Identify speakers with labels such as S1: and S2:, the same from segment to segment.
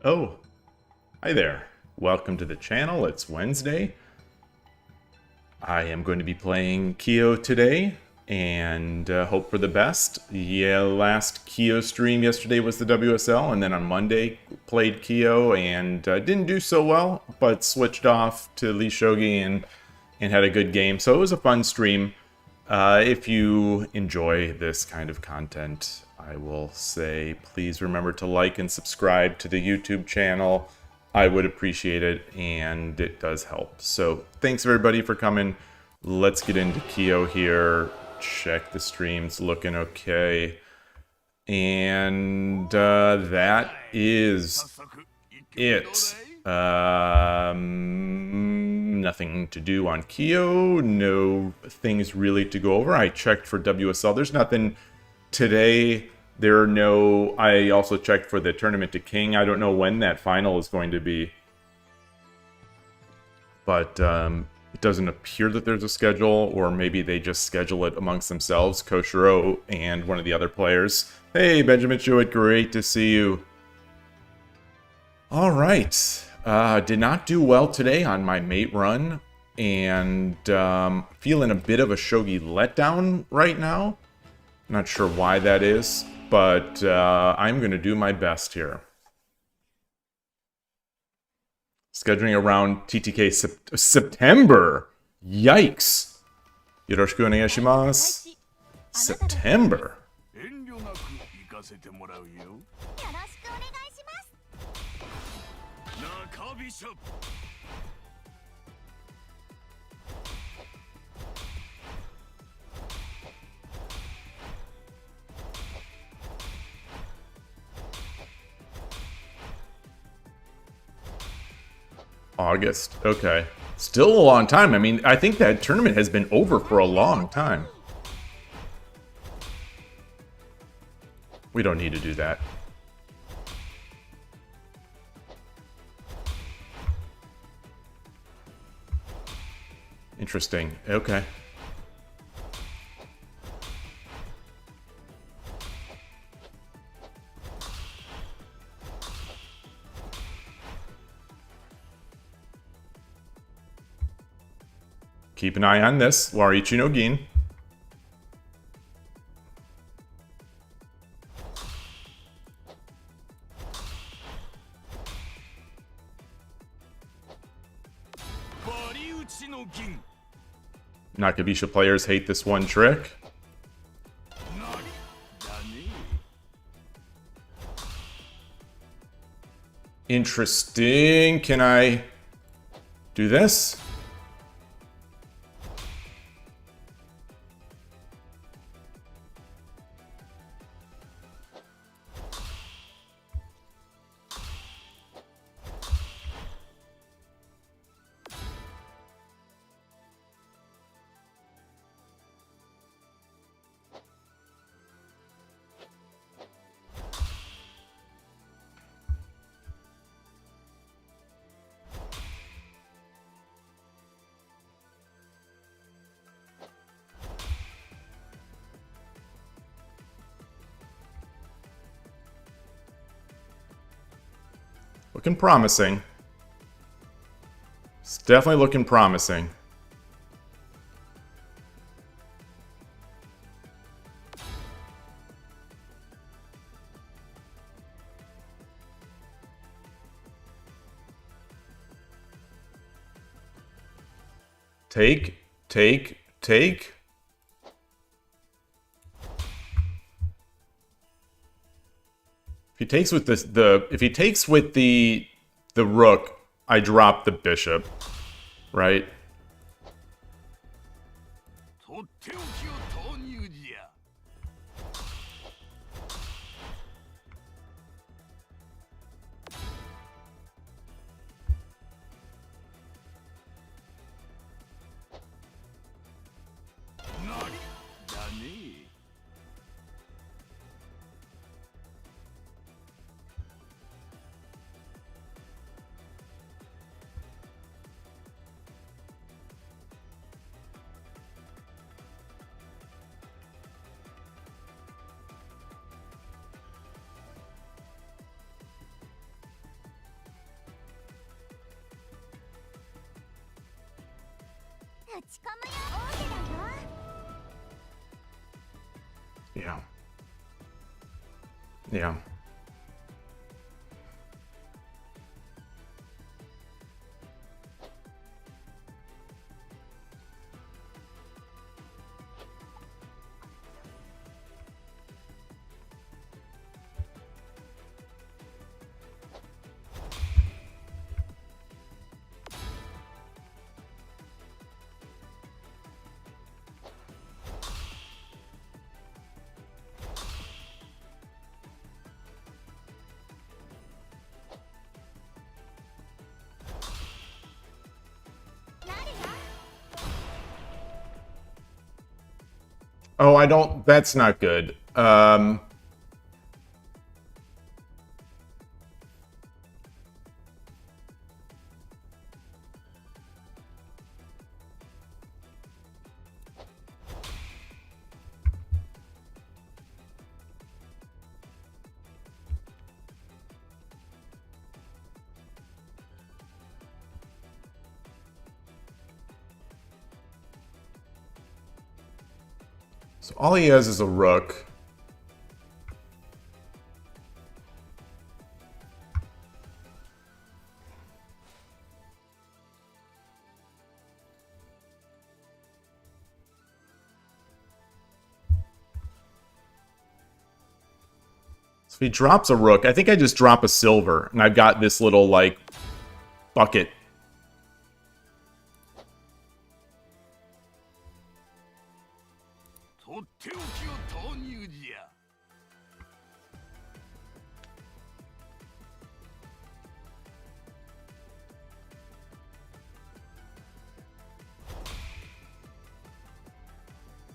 S1: Oh, hi there. Welcome to the channel. It's Wednesday. I am going to be playing KIOU today and hope for the best. Yeah, last KIOU stream yesterday was the WSL, and then on Monday played KIOU and didn't do so well, but switched off to Lee Shogi and had a good game. So it was a fun stream. If you enjoy this kind of content, I will say please remember to like and subscribe to the YouTube channel. I would appreciate it, and it does help. So thanks everybody for coming. Let's get into KIOU here. Check the streams, looking okay. And that is it. Nothing to do on KIOU. No things really to go over. I checked for WSL. There's nothing today. There are no... I also checked for the Tournament to King. I don't know when that final is going to be. But it doesn't appear that there's a schedule, or maybe they just schedule it amongst themselves. Koshiro and one of the other players. Hey, Benjamin Jewett, great to see you. All right. Did not do well today on my mate run, and feeling a bit of a Shogi letdown right now. Not sure why that is, but I'm going to do my best here. Scheduling around TTK September. Yikes. Yoroshiku onegaishimasu. September. August. Okay. Still a long time. I mean, I think that tournament has been over for a long time. We don't need to do that. Interesting. Okay. Keep an eye on this, Warichi no Gin. Nakabisha players hate this one trick. Interesting. Can I do this? Looking promising. It's definitely looking promising. Take. If he takes with if he takes with the rook, I drop the bishop, right? Yeah. Yeah. Oh, I don't... That's not good. So all he has is a rook. So if he drops a rook, I think I just drop a silver, and I've got this little, like, bucket.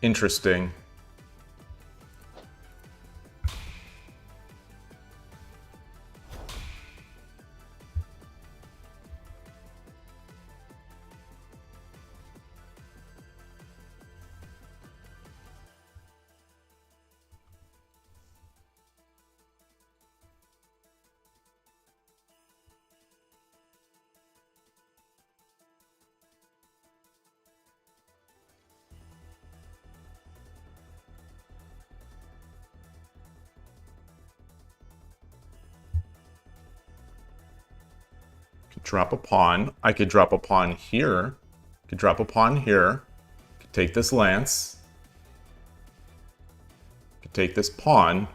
S1: Interesting. Drop a pawn. I could drop a pawn here. Could drop a pawn here. Could take this lance. Could take this pawn.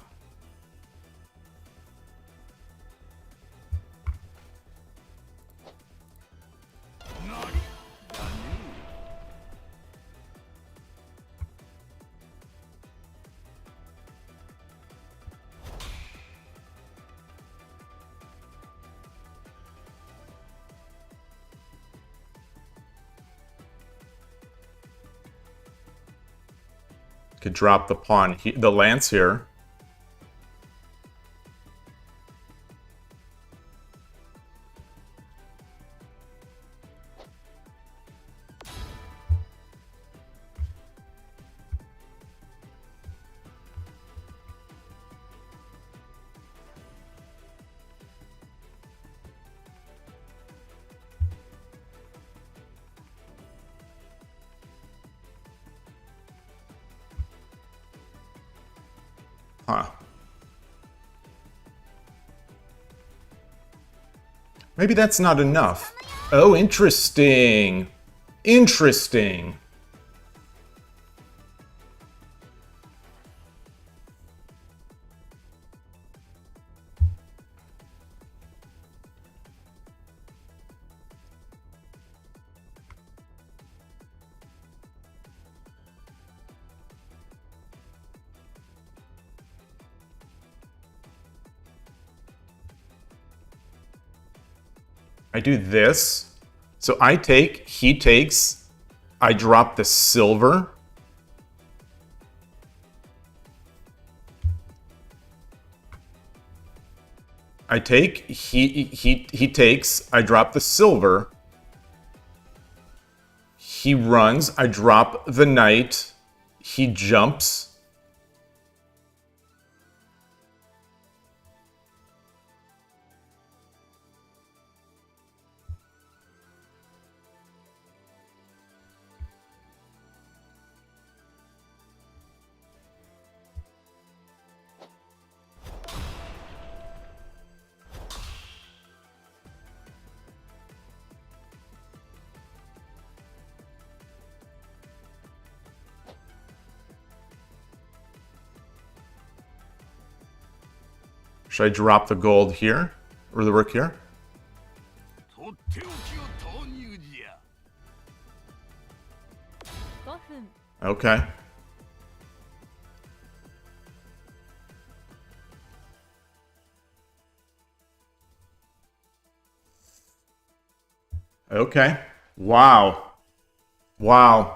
S1: Could drop the pawn, the lance here. Huh. Maybe that's not enough. Oh, interesting. Interesting. I do this. So I take, he takes, I drop the silver. I take, he takes, I drop the silver. He runs, I drop the knight. He jumps. Should I drop the gold here? Or the rook here? Okay. Okay. Wow. Wow.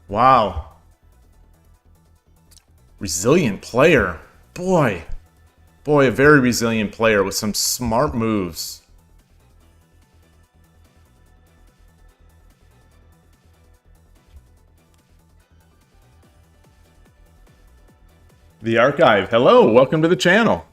S1: Wow. Resilient player. Boy. Boy, a very resilient player with some smart moves. The Archive. Hello, welcome to the channel.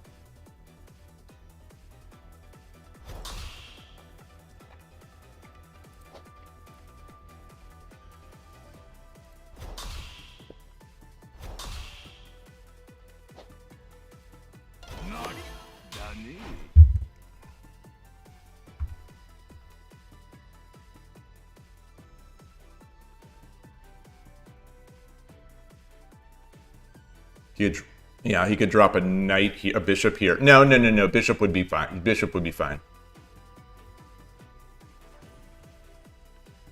S1: Yeah, he could drop a knight here, a bishop here. No, no, no, no. Bishop would be fine. Bishop would be fine.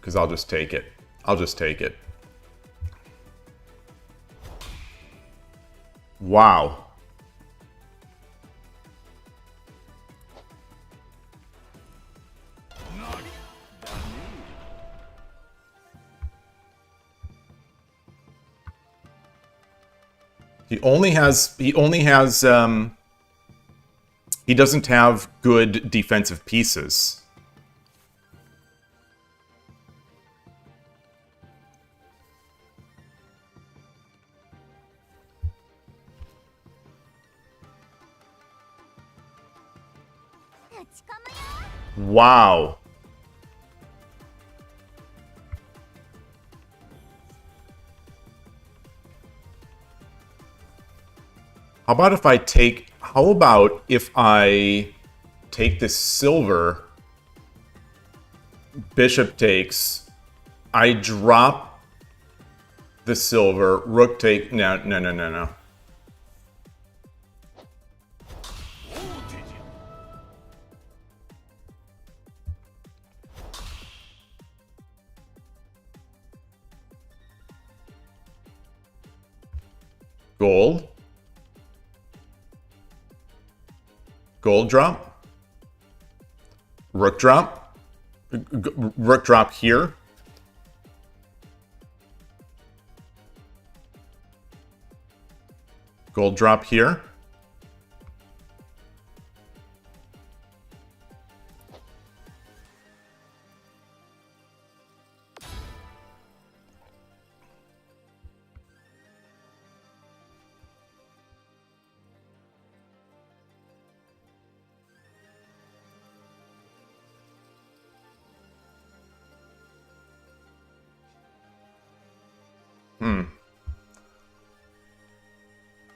S1: Because I'll just take it. I'll just take it. Wow. He doesn't have good defensive pieces. Wow. How about if I take this silver, bishop takes, I drop the silver, rook take, no, no, no, no, no. Gold. Gold drop. Rook drop. Rook drop here. Gold drop here.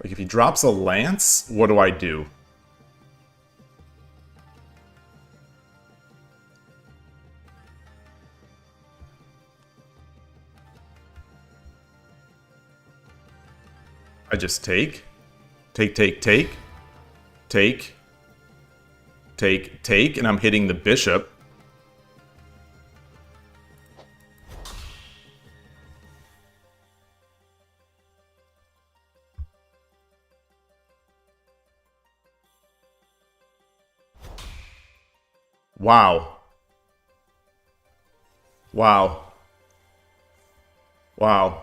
S1: Like, if he drops a lance, what do I do? I just take. Take, take, take. Take. Take, take, and I'm hitting the bishop. Wow. Wow. Wow.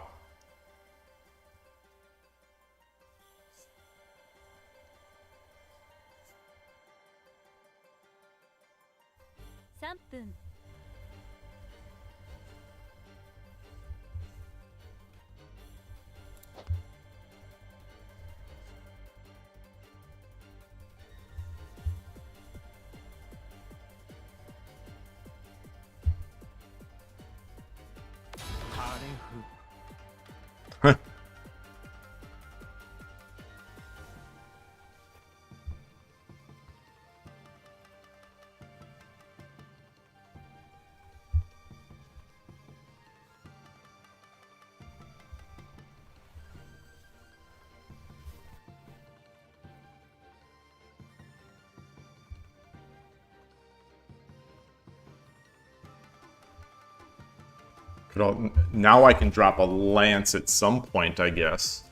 S1: Now I can drop a lance at some point, I guess.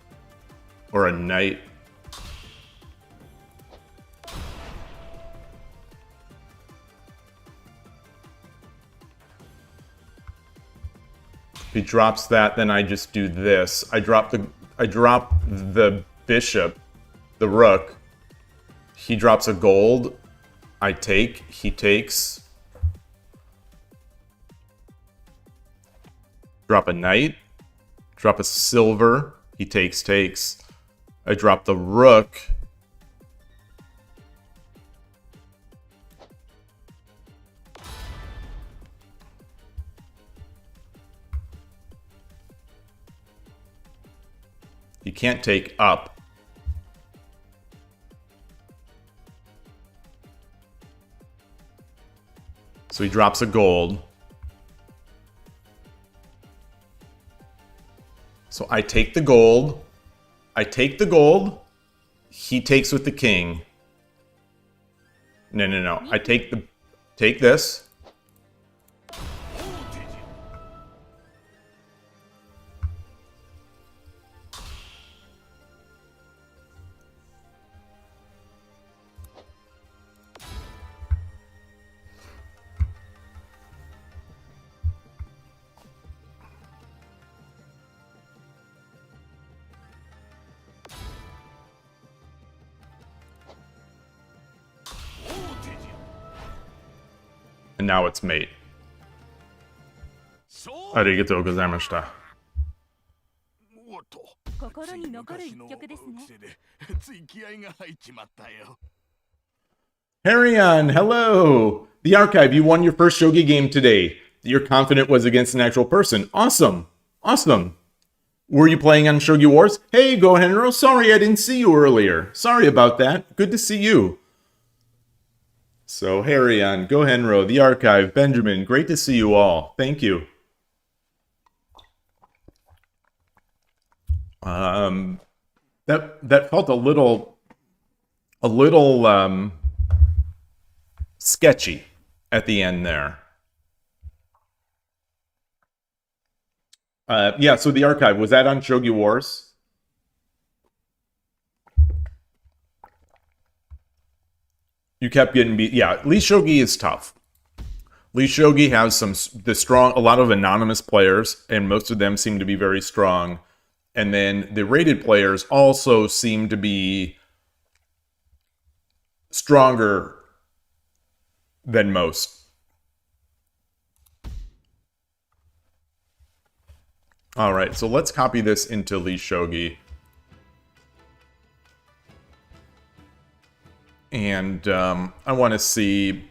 S1: Or a knight. If he drops that, then I just do this. I drop the bishop, the rook. He drops a gold. I take. He takes. Drop a knight. Drop a silver. He takes. I drop the rook. He can't take up. So he drops a gold. So I take the gold. I take the gold. He takes with the king. No. I take this. And now it's mate. Arigatou gozaimashita. Harryon, hello! The Archive, you won your first Shogi game today. You're confident was against an actual person. Awesome! Awesome! Were you playing on Shogi Wars? Hey, GoHenro, sorry I didn't see you earlier. Sorry about that. Good to see you. So, Harryon, GoHenro, The Archive, Benjamin, great to see you all. Thank you. That felt a little sketchy at the end there. Yeah, so The Archive, was that on Shogi Wars? You kept getting beat. Yeah, Lee Shogi is tough. Lee Shogi has a lot of anonymous players, and most of them seem to be very strong. And then the rated players also seem to be stronger than most. All right, so let's copy this into Lee Shogi. And I want to see...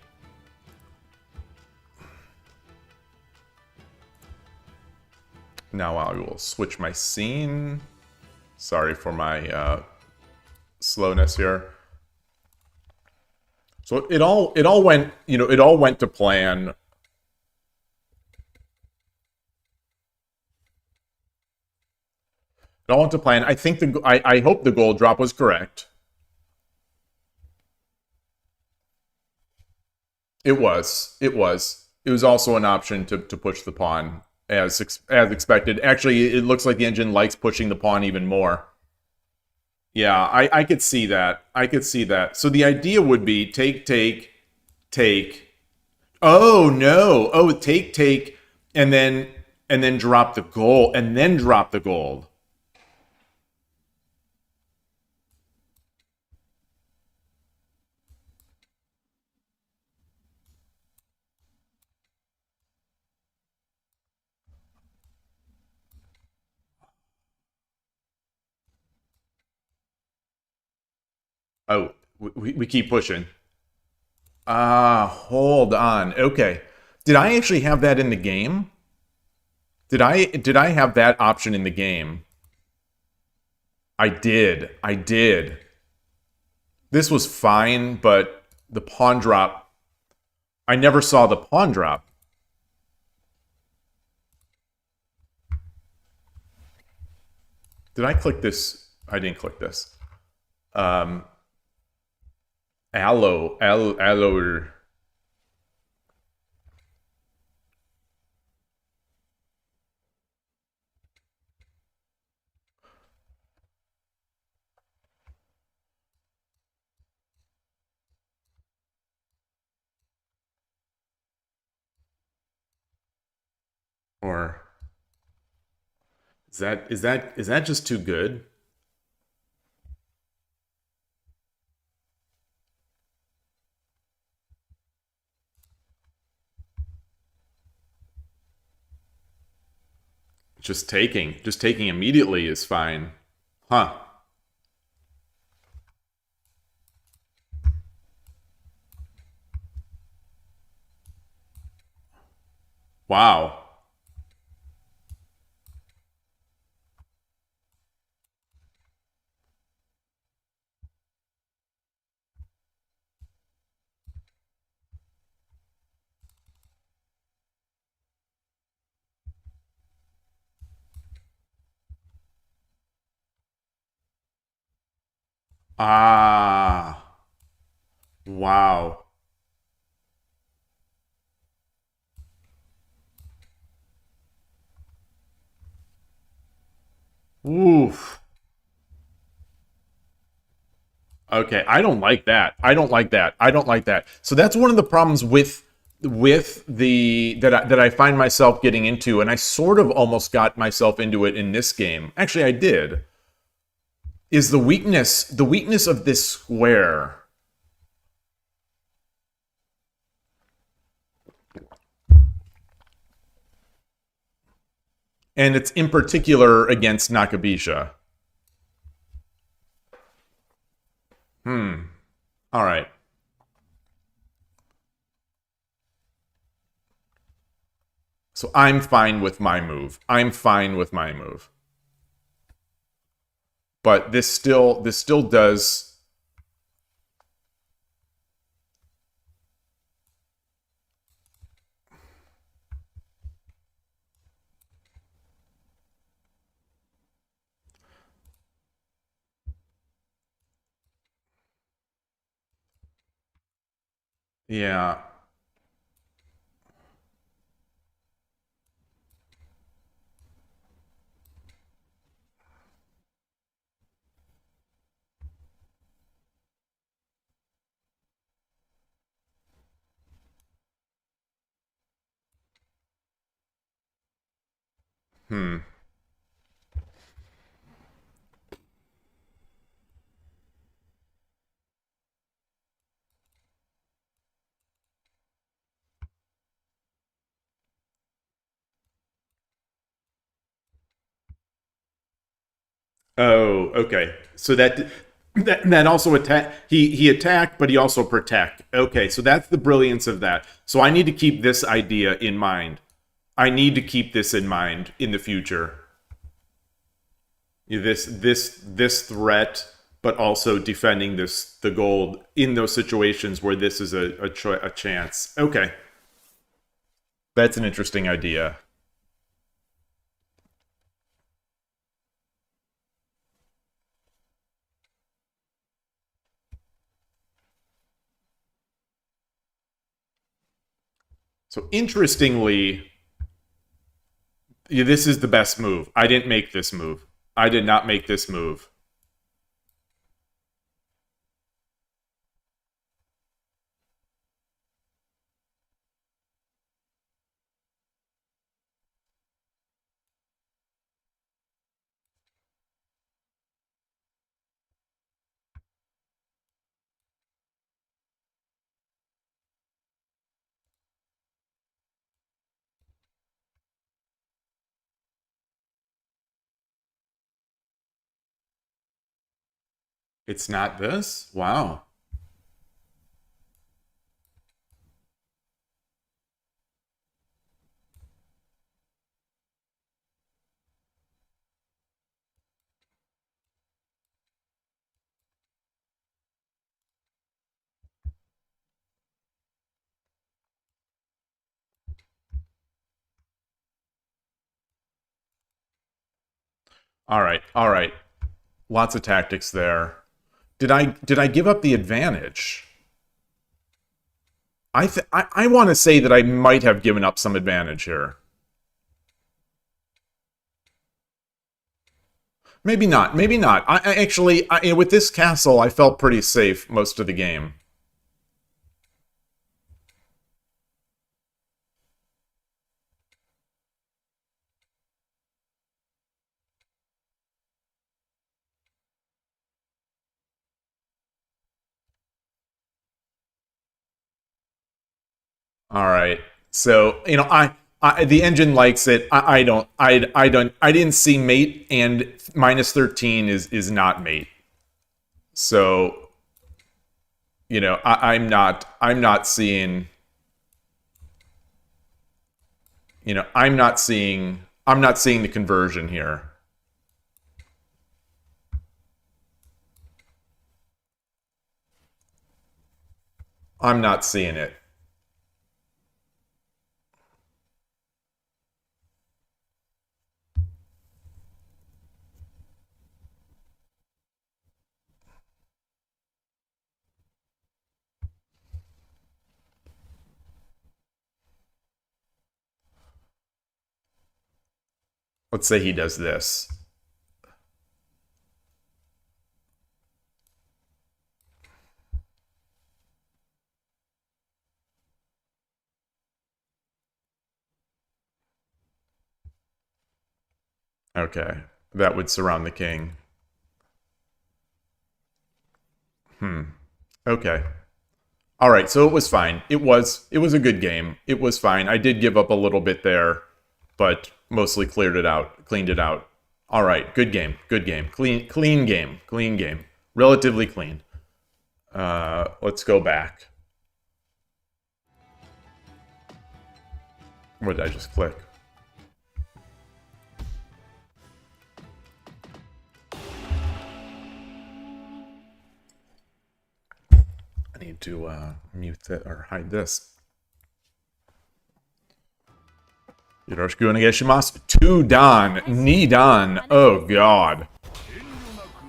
S1: Now I will switch my scene. Sorry for my slowness here. So it all went, it all went to plan. It all went to plan. I think I hope the gold drop was correct. It was. It was also an option to push the pawn as expected. Actually, it looks like the engine likes pushing the pawn even more. Yeah, I could see that. I could see that. So the idea would be take. Oh no! Oh, take, and then drop the gold, and then drop the gold. Oh, we keep pushing. Hold on. Okay. Did I actually have that in the game? Did I have that option in the game? I did. I did. This was fine, but the pawn drop... I never saw the pawn drop. Did I click this? I didn't click this. Allo. Or is that just too good? Just taking immediately is fine. Huh. Wow. Ah. Wow. Oof. Okay, I don't like that. I don't like that. I don't like that. So that's one of the problems with the that I find myself getting into, and I sort of almost got myself into it in this game. Actually, I did. Is the weakness of this square. And it's in particular against Nakabisha. All right. So I'm fine with my move. I'm fine with my move. But this still does. Yeah. Hmm. Oh, okay. So that also attack. He attacked, but he also protect. Okay, so that's the brilliance of that. So I need to keep this idea in mind. I need to keep this in mind in the future. This threat, but also defending the gold in those situations where this is a chance. Okay, that's an interesting idea. So interestingly, this is the best move. I didn't make this move. I did not make this move. It's not this? Wow. All right. All right. Lots of tactics there. Did I give up the advantage? I want to say that I might have given up some advantage here. Maybe not. Maybe not. With this castle, I felt pretty safe most of the game. All right. So, you know, the engine likes it. I don't. I didn't see mate, and -13 is not mate. So, you know, I'm not seeing. You know, I'm not seeing the conversion here. I'm not seeing it. Let's say he does this. Okay. That would surround the king. Okay. All right, so it was fine. It was a good game. It was fine. I did give up a little bit there, but mostly cleaned it out. All right, good game. Clean game. Relatively clean. Let's go back. What did I just click? I need to mute that or hide this. Yoroshiku onegaishimasu. 2 Dan. 2 Dan. Oh, God.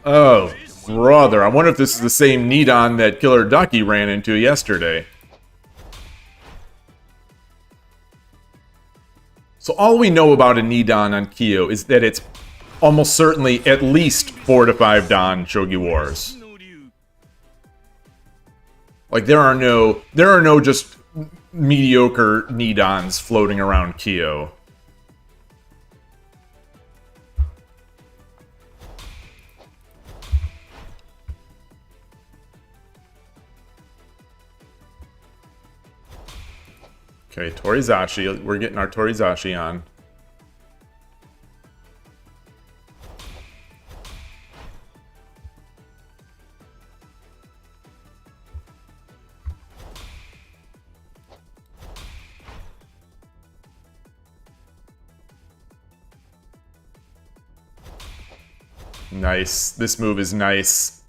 S1: Oh, brother. I wonder if this is the same Nidan that Killer Ducky ran into yesterday. So all we know about a Nidan on KIOU is that it's almost certainly at least 4 to 5 Dan Shogi Wars. Like, there are no just mediocre Nidans floating around KIOU. Okay, Torizashi. We're getting our Torizashi on. Nice. This move is nice.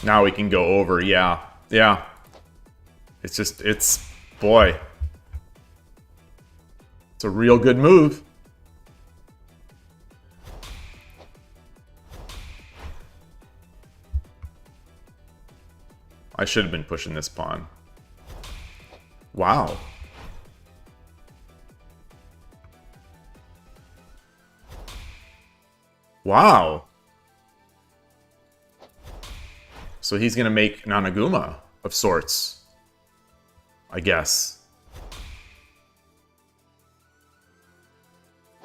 S1: Now we can go over. Yeah. Yeah. Boy. It's a real good move. I should have been pushing this pawn. Wow. Wow. So he's going to make Nanaguma of sorts, I guess.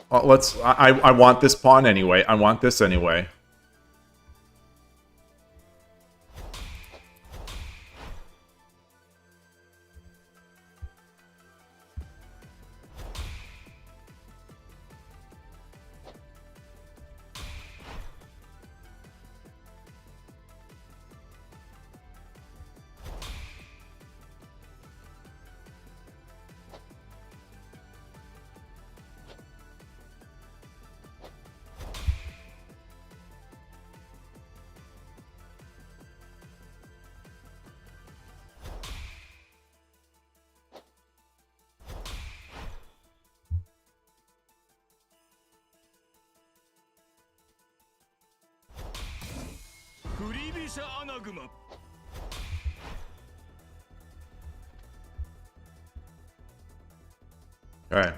S1: I want this pawn anyway. I want this anyway. Alright.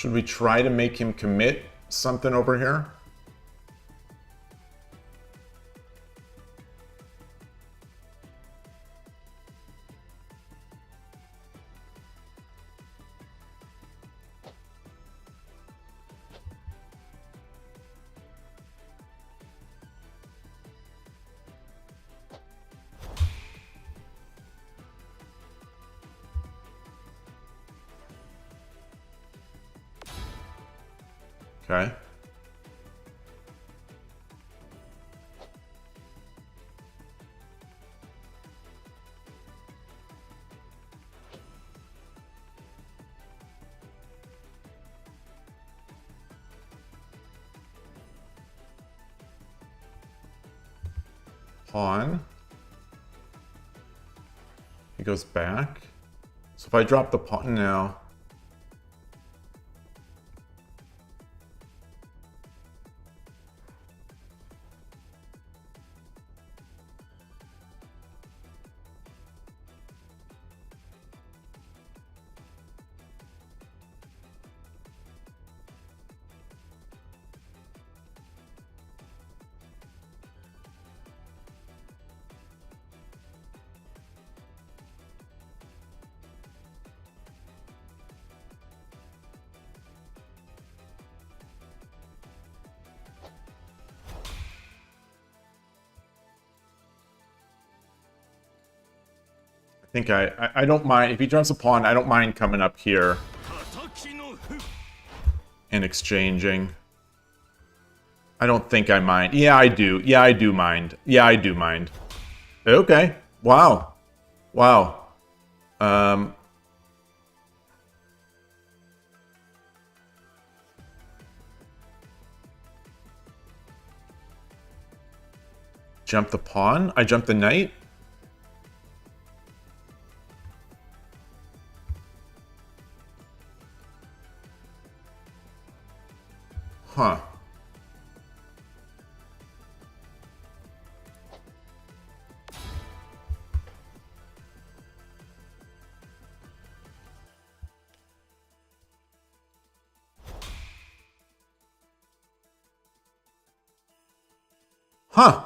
S1: Should we try to make him commit something over here? Okay. Pawn. He goes back. So if I drop the pawn now. I think I don't mind if he drops a pawn. I don't mind coming up here and exchanging. I don't think I mind. Yeah, I do. Yeah, I do mind. Yeah, I do mind. Okay. Wow. Wow. Jump the pawn. I jump the knight. Huh. Huh.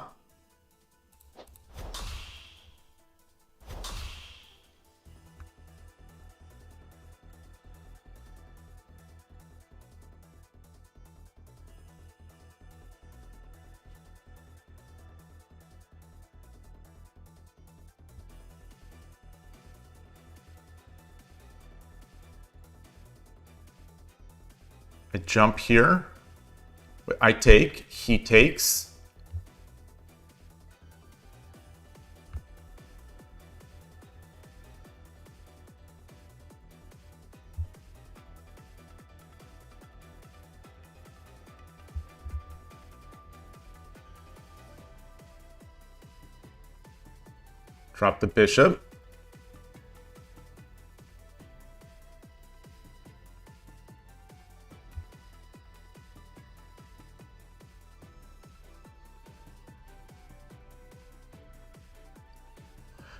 S1: I jump here. I take. He takes. Drop the bishop.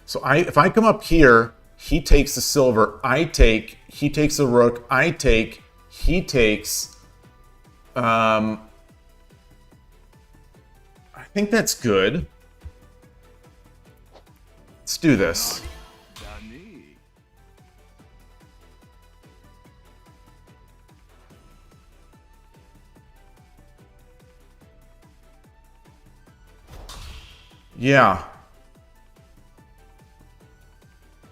S1: So if I come up here, he takes the silver, I take, he takes the rook, I take, he takes. I think that's good. Let's do this. Yeah.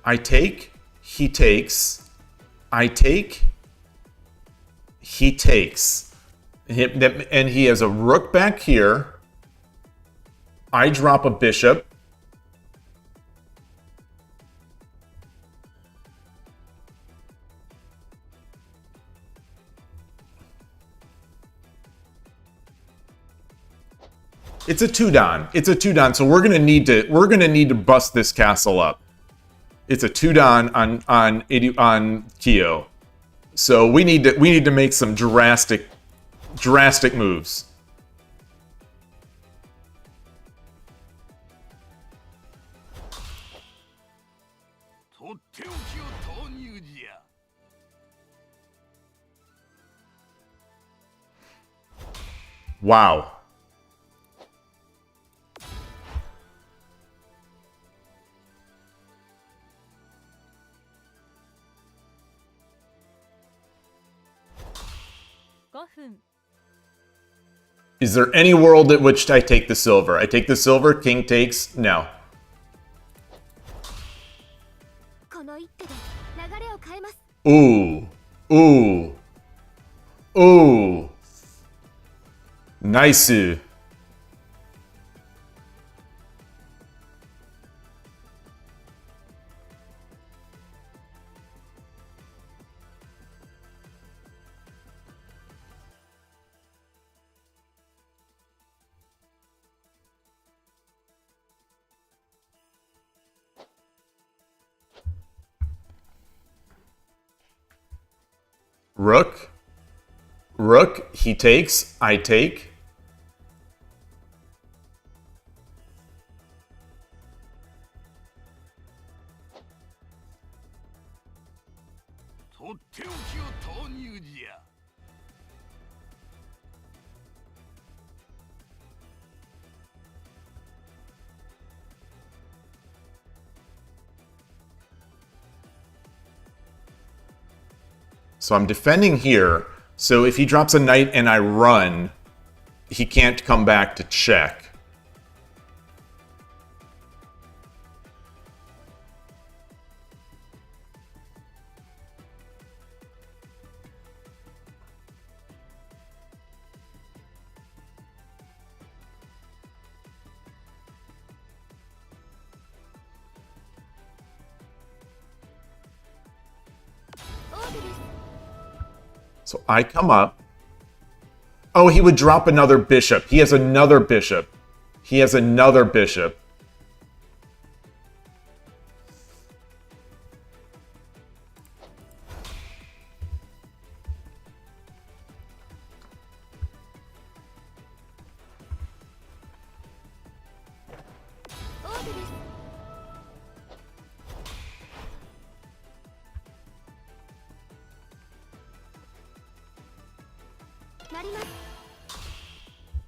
S1: I take, he takes, I take, he takes. And he has a rook back here. I drop a bishop. It's a two-don. It's a two-don, so we're gonna need to bust this castle up. It's a two-don on KIOU. So we need to make some drastic moves. Wow. Is there any world at which I take the silver? I take the silver, king takes... No. Ooh. Ooh. Ooh. Nice. Rook. Rook. He takes. I take. So I'm defending here. So if he drops a knight and I run, he can't come back to check. So I come up. Oh, he would drop another bishop. He has another bishop. He has another bishop.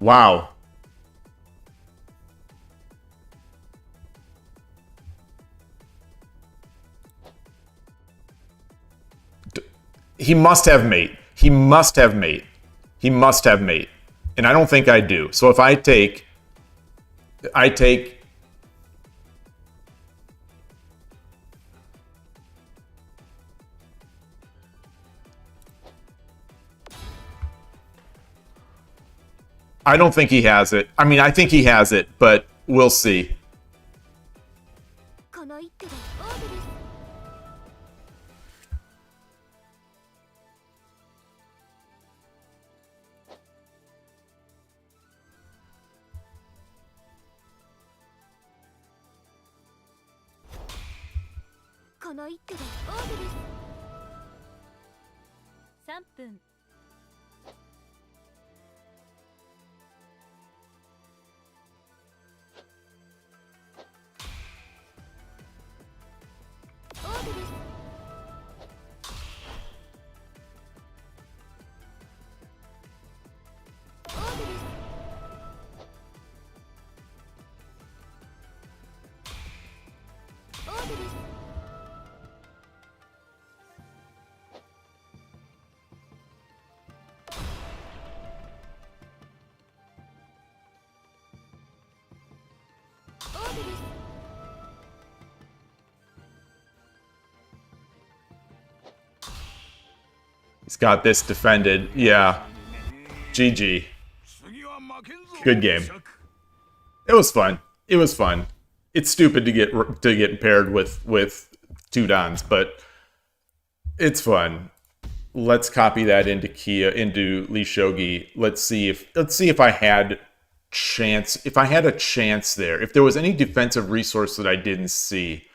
S1: Wow. He must have mate. He must have mate. He must have mate. And I don't think I do. So if I take... I don't think he has it. I mean, I think he has it, but we'll see. He's got this defended. Yeah. GG. Good game. It was fun. It was fun. It's stupid to get paired with two Dons, but it's fun. Let's copy that into Lee Shogi. Let's see if I had a chance there. If there was any defensive resource that I didn't see.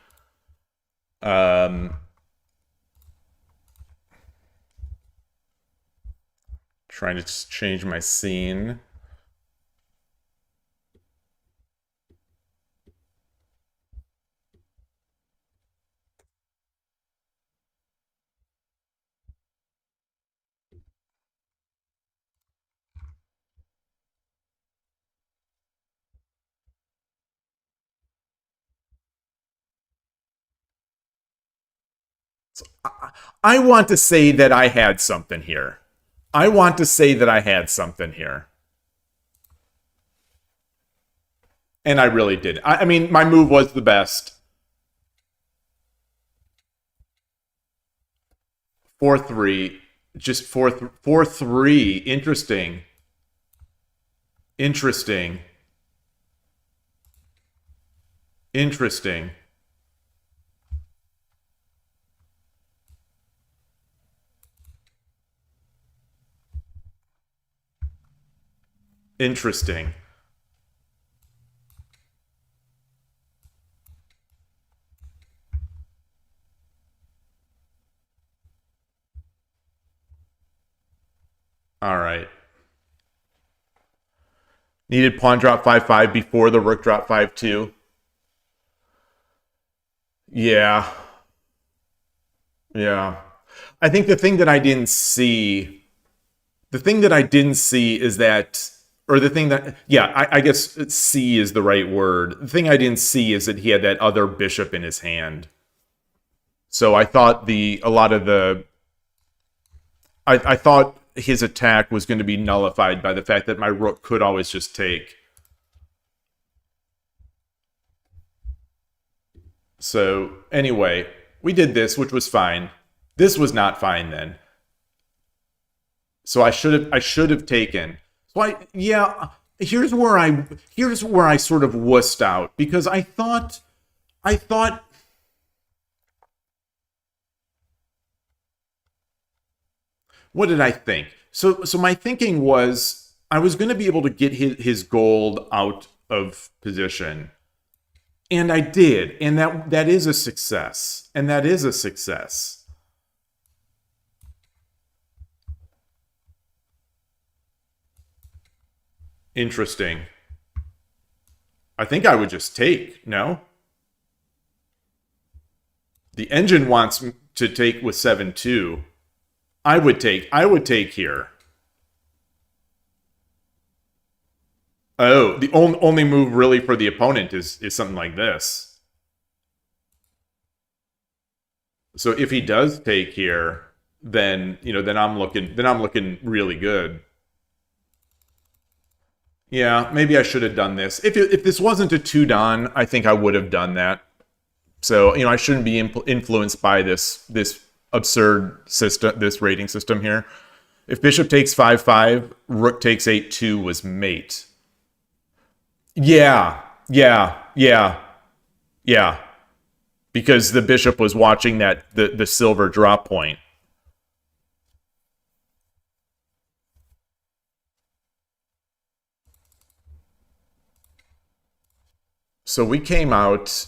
S1: Trying to just change my scene. So I want to say that I had something here. I want to say that I had something here. And I really did. I mean, my move was the best. 4-3. Just 4-3. Interesting. Interesting. Interesting. Interesting. All right. Needed pawn drop 5-5 before the rook drop 5-2. Yeah. Yeah. I think the thing that I didn't see, is that, or the thing that, yeah, I guess C is the right word. The thing I didn't see is that he had that other bishop in his hand. So I thought I thought his attack was going to be nullified by the fact that my rook could always just take. So anyway, we did this, which was fine. This was not fine then. So I should have taken. So here's where I sort of wussed out, because I thought what did I think? So my thinking was I was going to be able to get his gold out of position. And I did, and that is a success. And that is a success. Interesting. I think I would just take, no? The engine wants to take with 7-2. I would take here. Oh, the only move really for the opponent is something like this. So if he does take here, then I'm looking really good. Yeah, maybe I should have done this. If this wasn't a 2-don, I think I would have done that. So, I shouldn't be influenced by this absurd system, this rating system here. If bishop takes 5-5, rook takes 8-2 was mate. Yeah. Because the bishop was watching the silver drop point. So we came out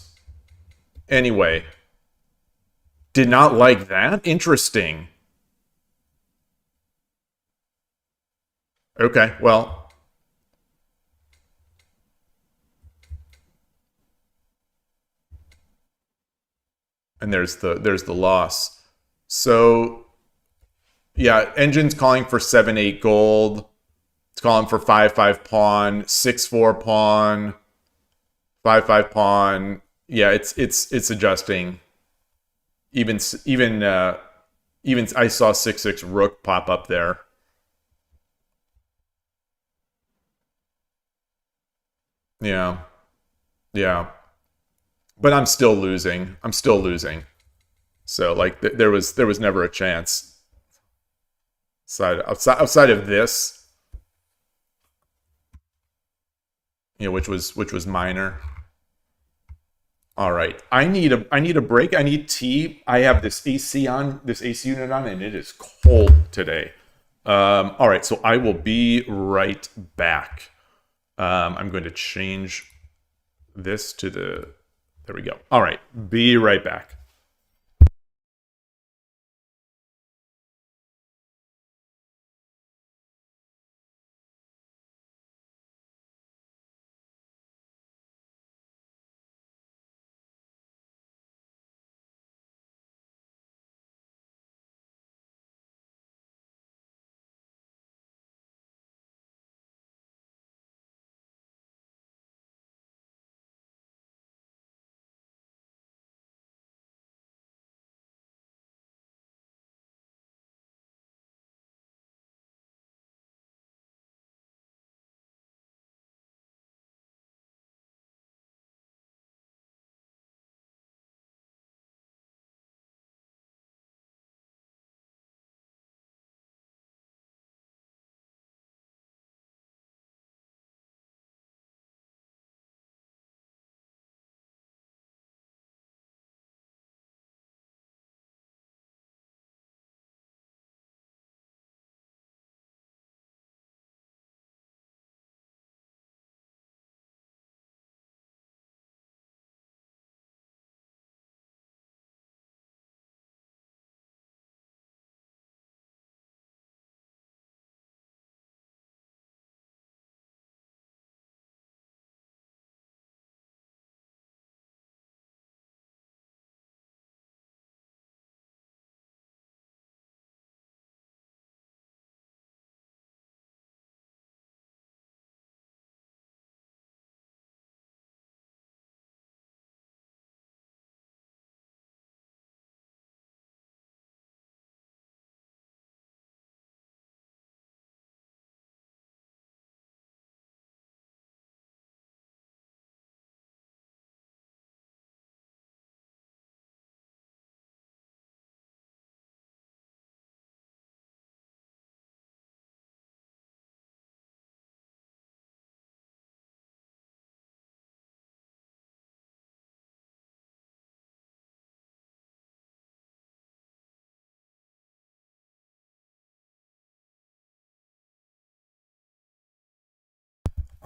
S1: anyway. Did not like that? Interesting. Okay, well. And there's the loss. So yeah, engine's calling for 7-8 gold. It's calling for 5-5 pawn, 6-4 pawn, 5-5 pawn. Yeah, it's adjusting. Even I saw 6-6 rook pop up there. Yeah. But I'm still losing. So like there was never a chance. Outside of this, which was minor. All right, I need a break. I need tea. I have this AC unit on, and it is cold today. All right, so I will be right back. I'm going to change this to the. There we go. All right, be right back.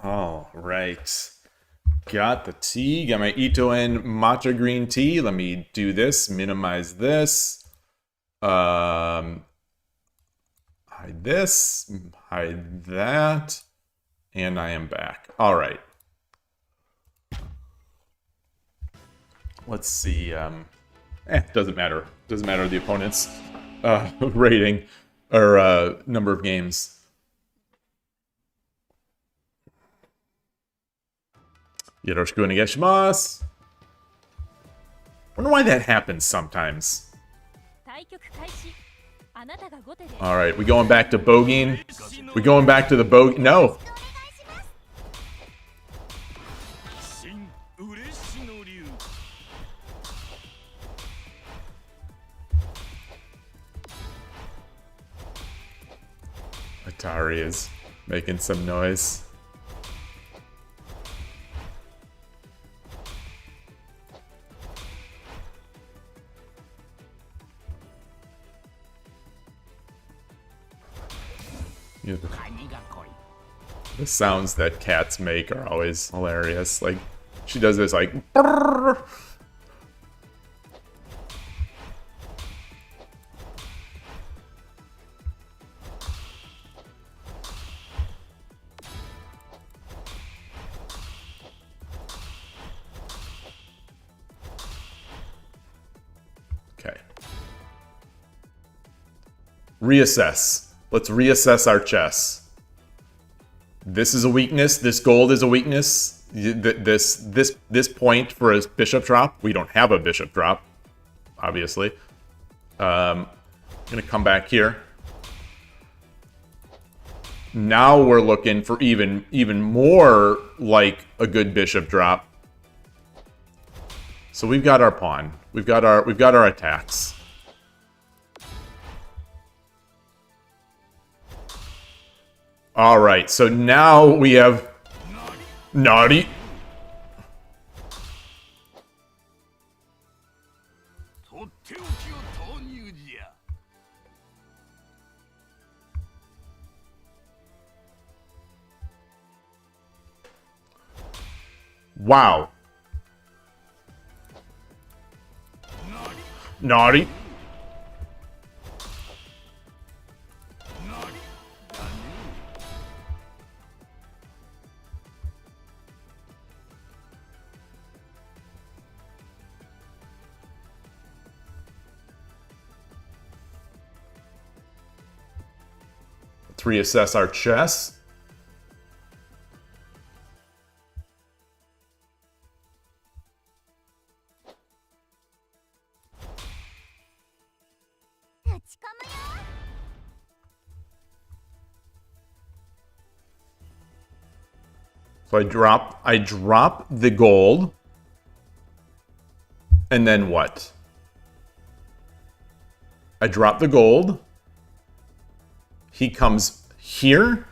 S1: All right. Got the tea. Got my Itoen matcha green tea. Let me do this. Minimize this. Hide this. Hide that. And I am back. All right. Let's see. Doesn't matter. Doesn't matter the opponent's rating or number of games. Yoroshiku onegaishimasu. Wonder why that happens sometimes. All right, we going back to bogeying. We going back to the bogey. No. Atari is making some noise. Yeah, the sounds that cats make are always hilarious. Like, she does this like... Brrr. Okay. Reassess. Let's reassess our chess. This is a weakness. This gold is a weakness. This point for a bishop drop. We don't have a bishop drop, obviously. I'm gonna come back here. Now we're looking for even more like a good bishop drop. So we've got our pawn. We've got our attacks. All right, so now we have naughty. Wow. Naughty. Let's reassess our chess. So I drop the gold. And then what? I drop the gold. He comes here.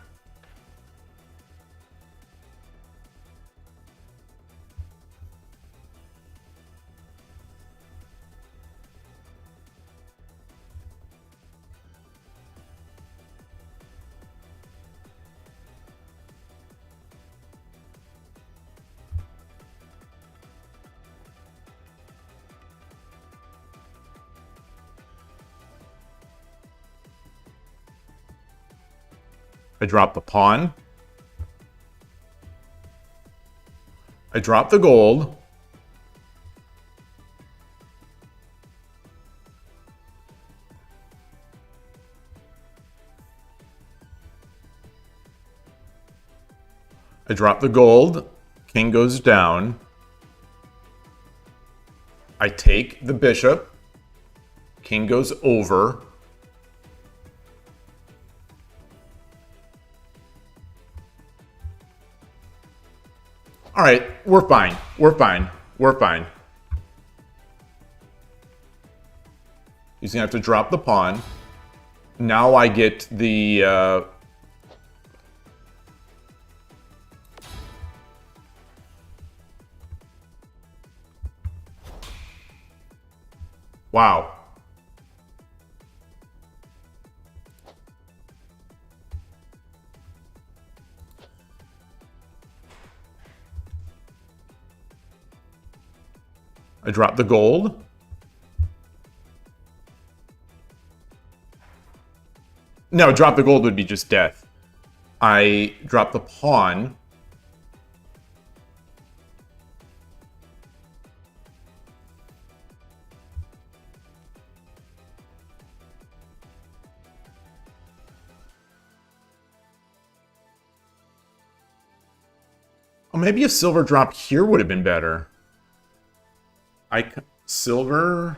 S1: I drop the pawn. I drop the gold. I drop the gold. King goes down. I take the bishop. King goes over. All right, we're fine. We're fine. We're fine. He's gonna have to drop the pawn. Now I get the wow. I drop the gold. No, drop the gold would be just death. I drop the pawn. Oh, maybe a silver drop here would have been better. Silver...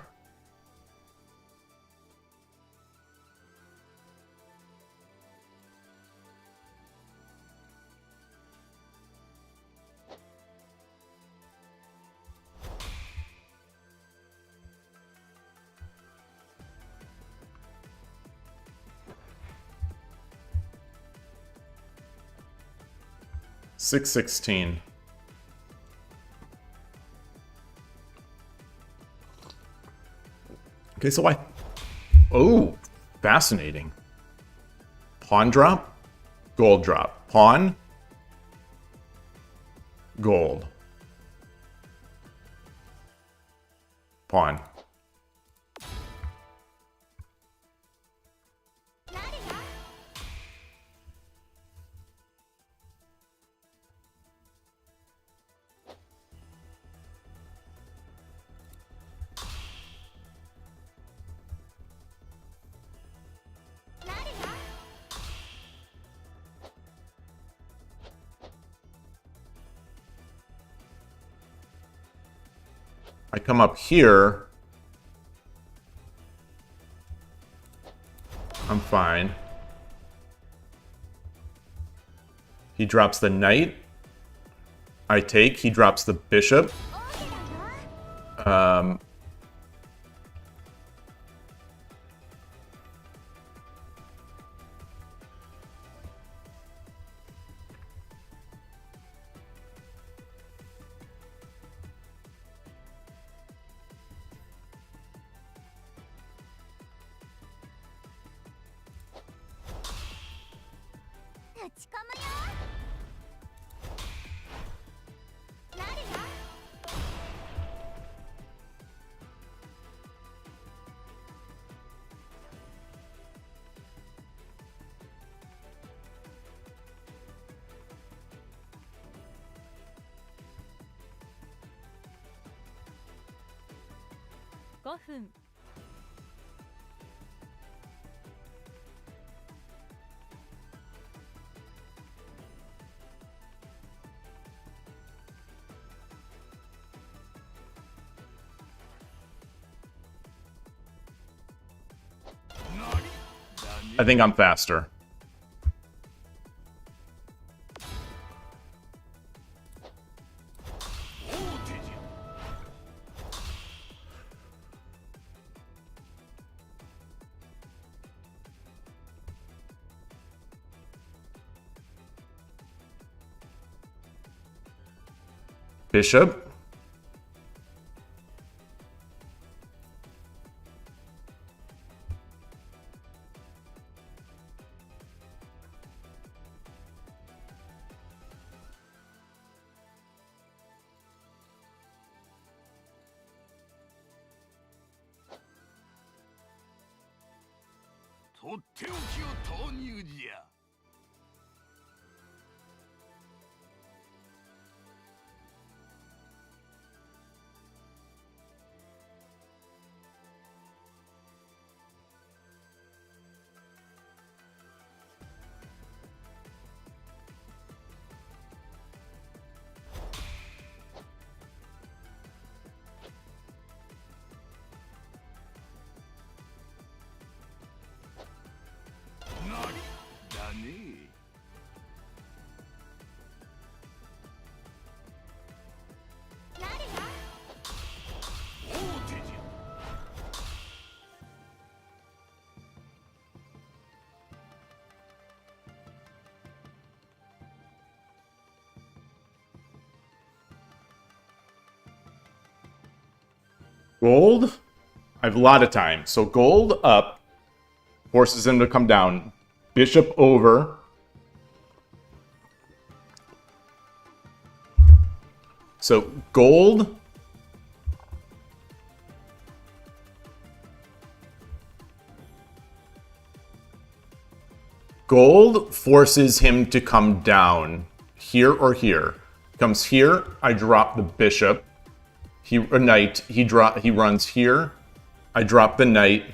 S1: $6.16. Okay, so oh, fascinating. Pawn drop, gold drop. Pawn, gold. Pawn. I come up here. I'm fine. He drops the knight. I take. He drops the bishop. I think I'm faster. Bishop. Gold? I have a lot of time. So gold up forces him to come down. Bishop over. So gold Gold forces him to come down here or here. Comes here, I drop the bishop. Knight, he runs here. I drop the knight.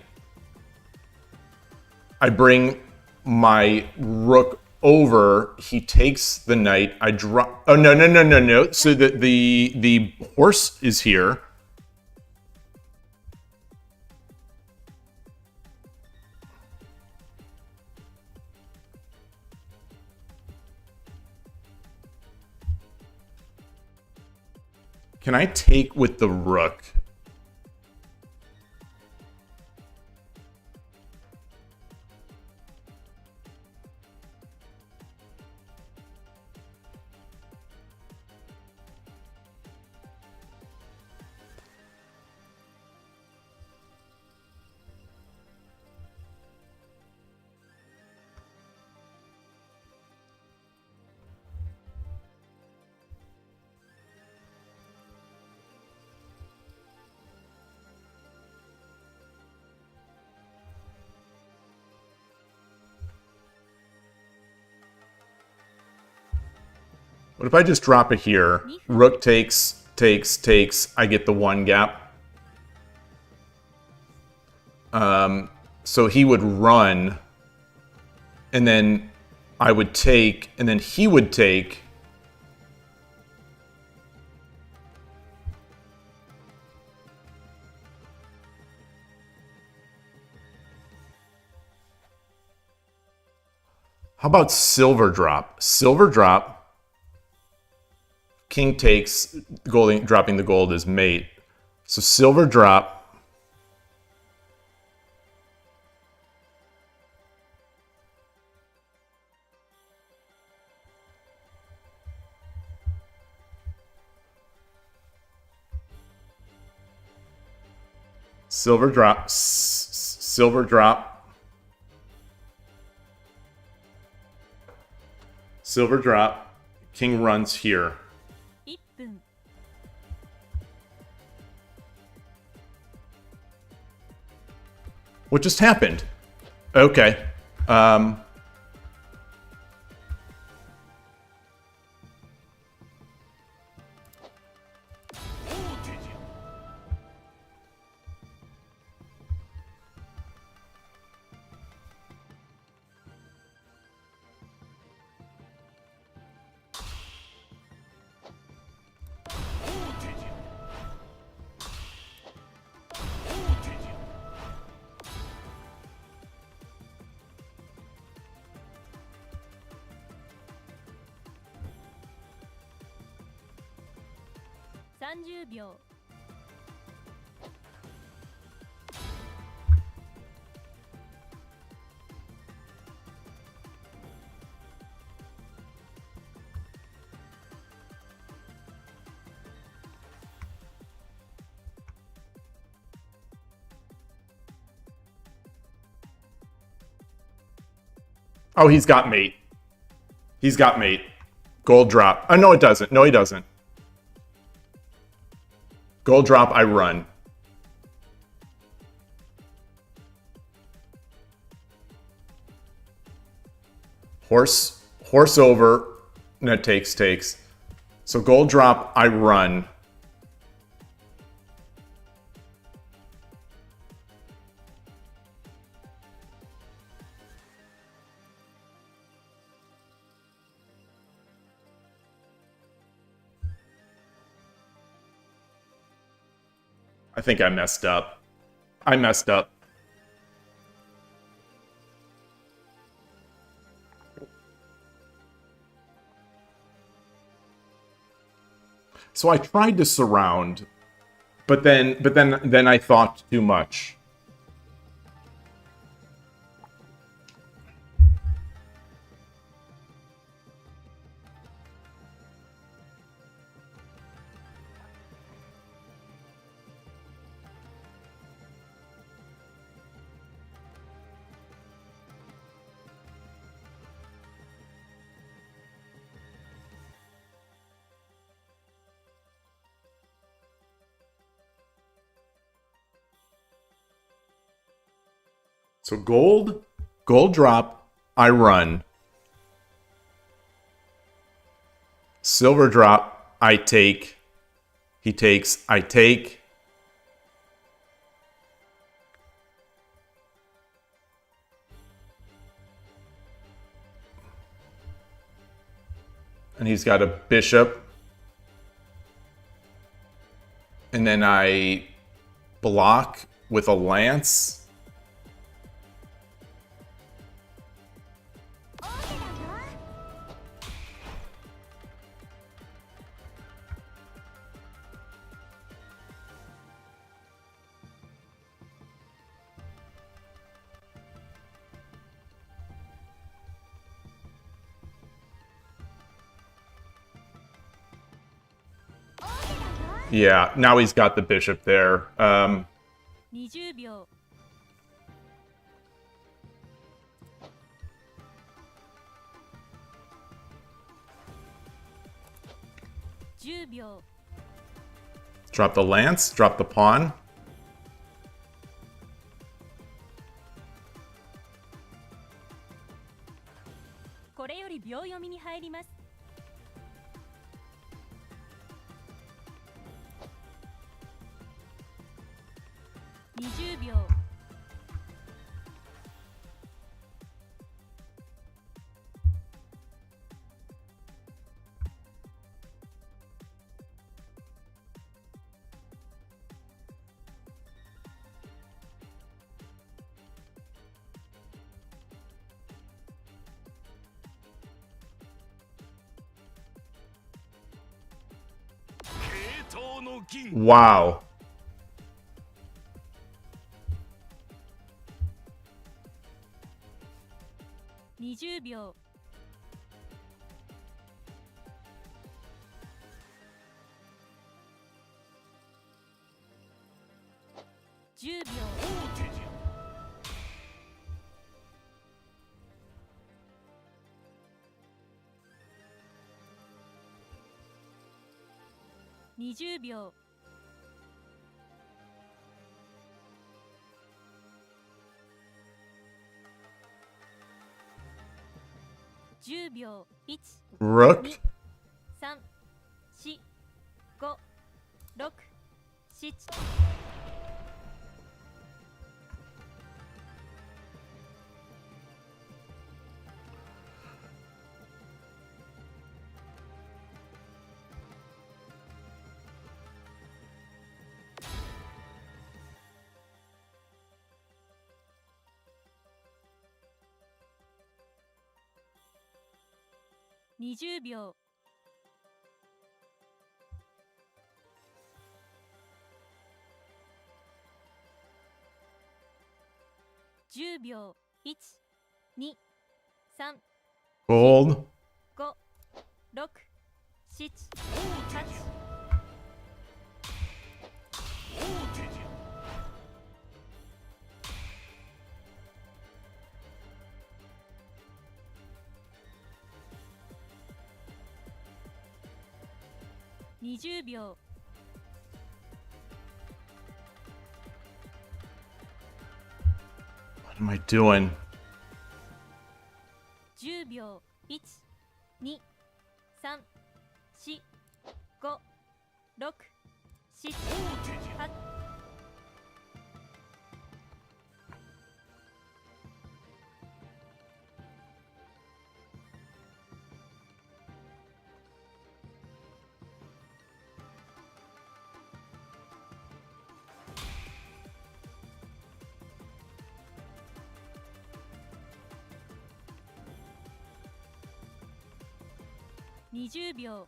S1: I bring my rook over. He takes the knight. I drop. Oh no! So the horse is here. Can I take with the rook? What if I just drop it here? Rook takes, I get the one gap. So he would run, and then I would take, and then he would take. How about silver drop? Silver drop. King takes, gold, dropping the gold is mate. So silver drop. Silver drop. Silver drop. Silver drop. King runs here. What just happened? Okay. Oh, he's got mate. He's got mate. Gold drop. Oh, no, it doesn't. No, he doesn't. Gold drop, I run. Horse over. No, takes. So gold drop, I run. I think I messed up. So I tried to surround, but then I thought too much. So gold drop, I run. Silver drop, I take. He takes, I take. And he's got a bishop. And then I block with a lance. Yeah, now he's got the bishop there.
S2: 20秒 10秒
S1: Drop the lance, drop the pawn.
S2: これより秒読みに入ります 20秒
S1: Wow.
S2: 20秒 10秒 20秒 10秒 1
S1: Rook.
S2: 2 3 4 5 6 7 20秒 10秒 1 2 3
S1: Gold.
S2: 5 6 7 8 20秒
S1: What am I doing?
S2: 10秒 1 2 3 4 5 6 7 8 20秒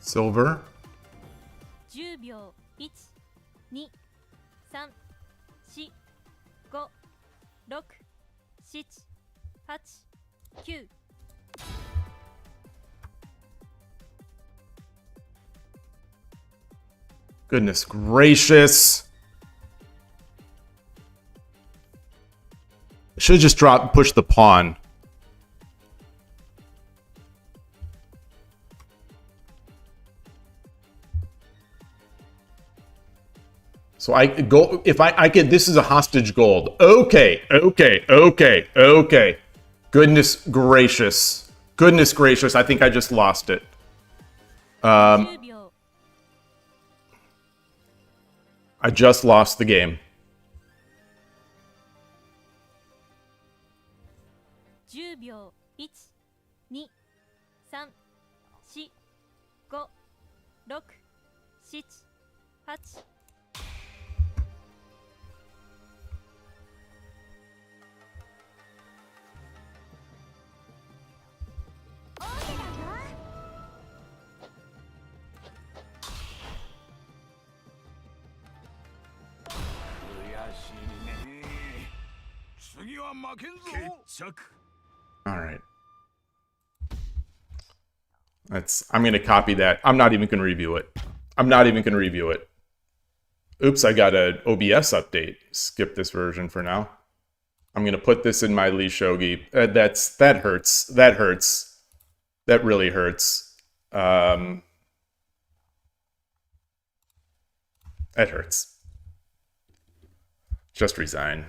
S1: Silver.
S2: 10秒 1 2 3 4 5 6 7 8 9
S1: Goodness gracious. I should have just push the pawn. So I go, if I get, this is a hostage gold. Okay, okay, okay, okay. Goodness gracious. Goodness gracious, I think I just lost it.
S2: 10秒
S1: I just lost the game.
S2: 10秒 1、2、3、4、5、6、7、8。All
S1: right. I'm going to copy that. I'm not even going to review it. I'm not even going to review it. Oops, I got an OBS update. Skip this version for now. I'm going to put this in my Lee Shogi. That hurts. That hurts. That really hurts. That hurts. Just resign.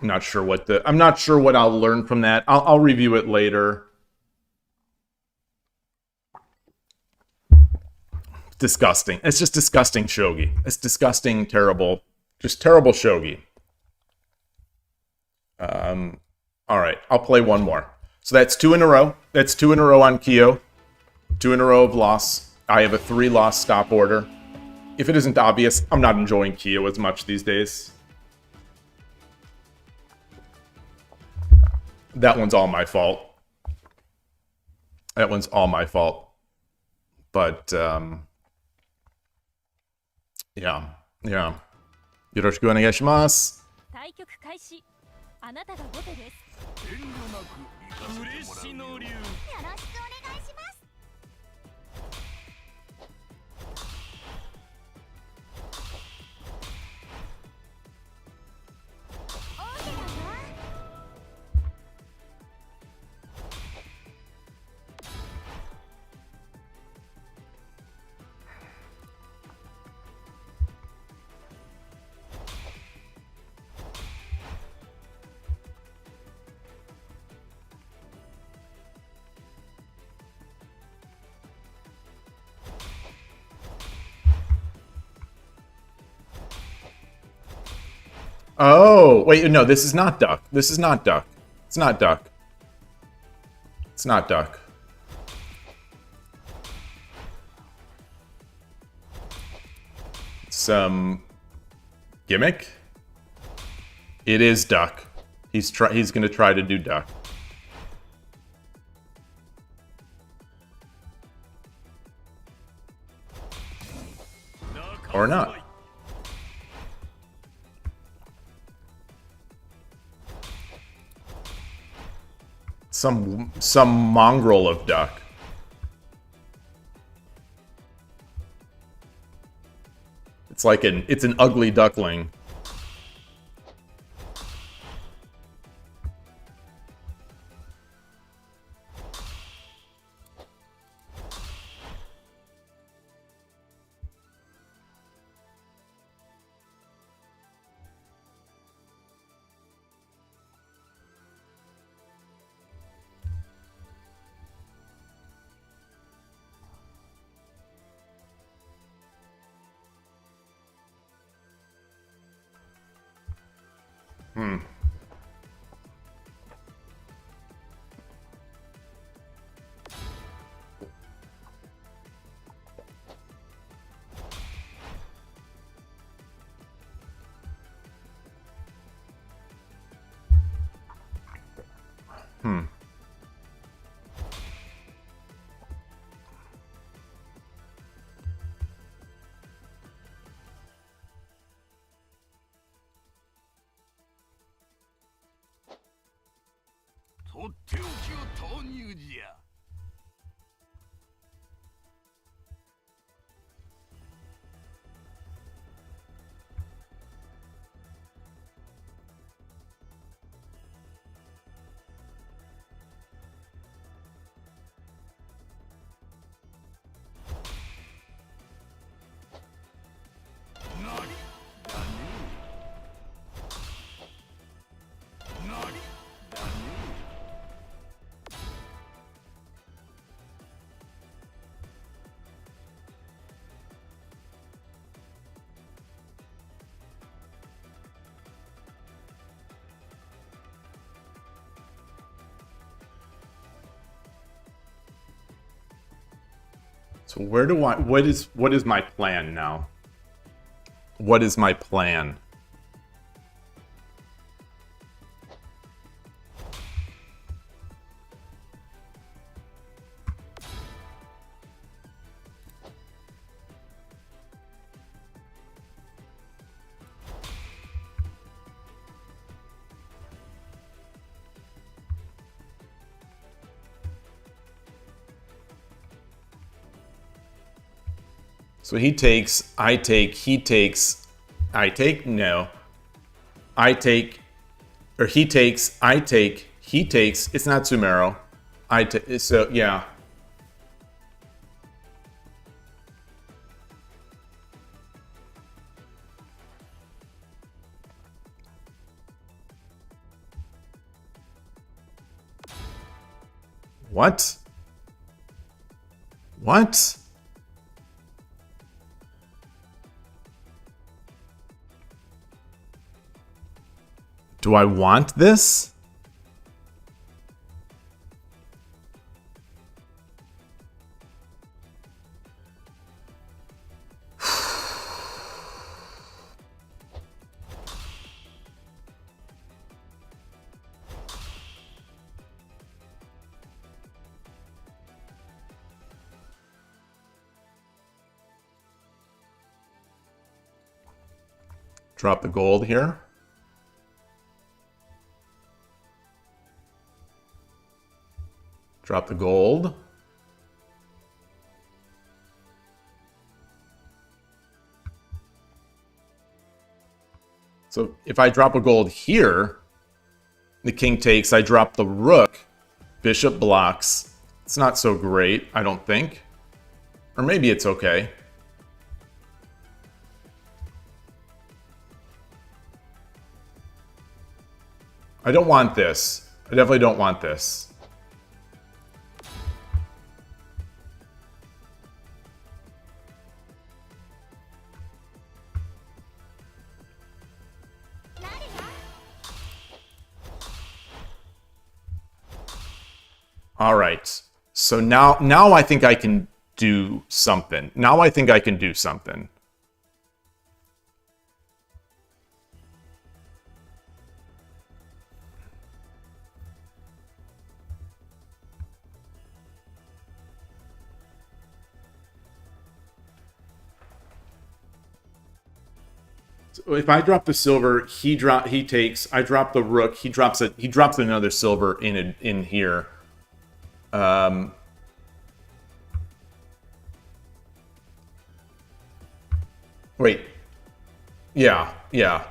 S1: I'm not sure what I'll learn from that. I'll review it later. Disgusting. It's just disgusting shogi. It's disgusting, terrible. Just terrible shogi. All right, I'll play one more. So that's 2 in a row. That's 2 in a row on KIOU. 2 in a row of loss. I have a 3-loss stop order. If it isn't obvious, I'm not enjoying KIOU as much these days. That one's all my fault. That one's all my fault. But, yeah. Yoroshiku onegaishimasu.
S2: 対局開始。あなたが後手です。
S3: 遠慮なく行かせてもらうよ。よろしくお願いします。
S1: Oh, wait, no, this is not duck. This is not duck. It's not duck. It's not duck. Some gimmick? It is duck. He's gonna try to do duck. Or not. Some mongrel of duck. It's an ugly duckling. So where do I... What is my plan now? What is my plan? So he takes, I take, he takes, I take, no. I take, or he takes, I take, he takes, it's not Sumero. I take, so yeah. What? What? Do I want this? Drop the gold here. Drop the gold. So if I drop a gold here, the king takes, I drop the rook, bishop blocks. It's not so great, I don't think. Or maybe it's okay. I don't want this. I definitely don't want this. All right. So now I think I can do something. Now I think I can do something. So if I drop the silver, he takes. I drop the rook. He drops it. He drops another silver in here. Wait. Yeah. Yeah.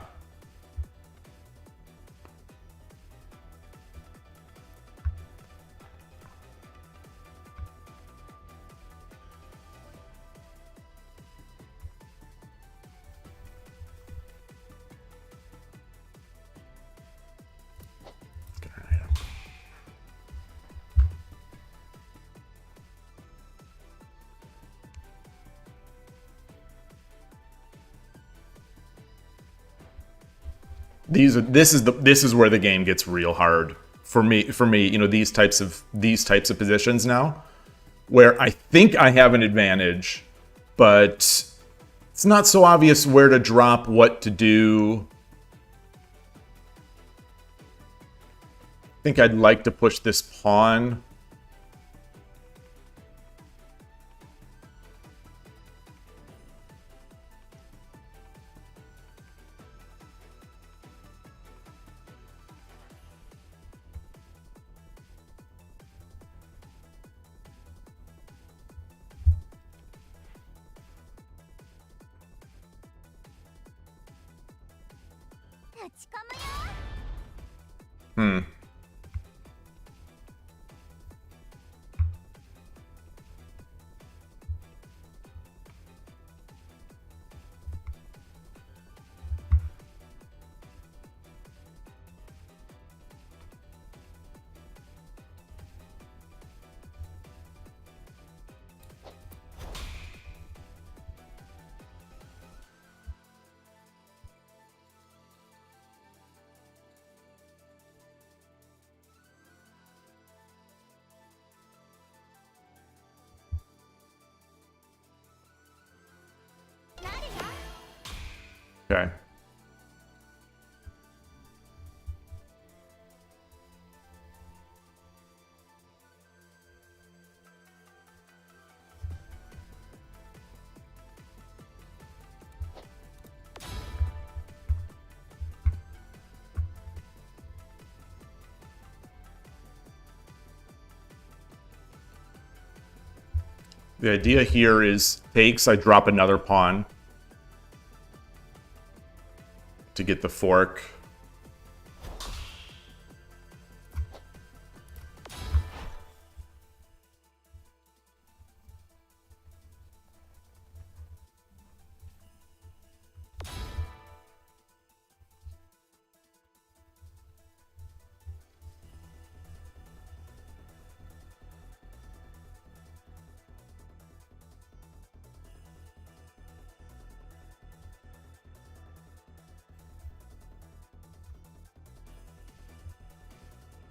S1: This is where the game gets real hard for me, you know, these types of positions now, where I think I have an advantage, but it's not so obvious where to drop, what to do. I think I'd like to push this pawn. Hmm. Okay. The idea here is takes, I drop another pawn to get the fork.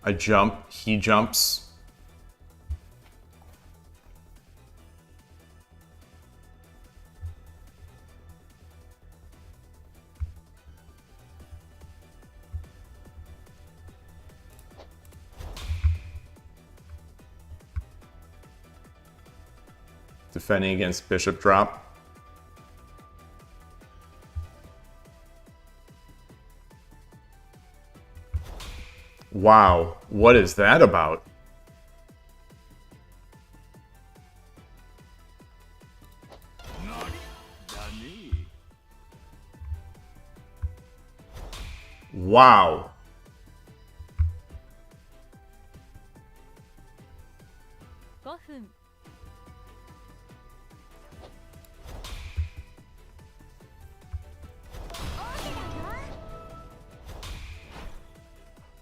S1: I jump, he jumps. Defending against bishop drop. Wow, what is that about? Wow.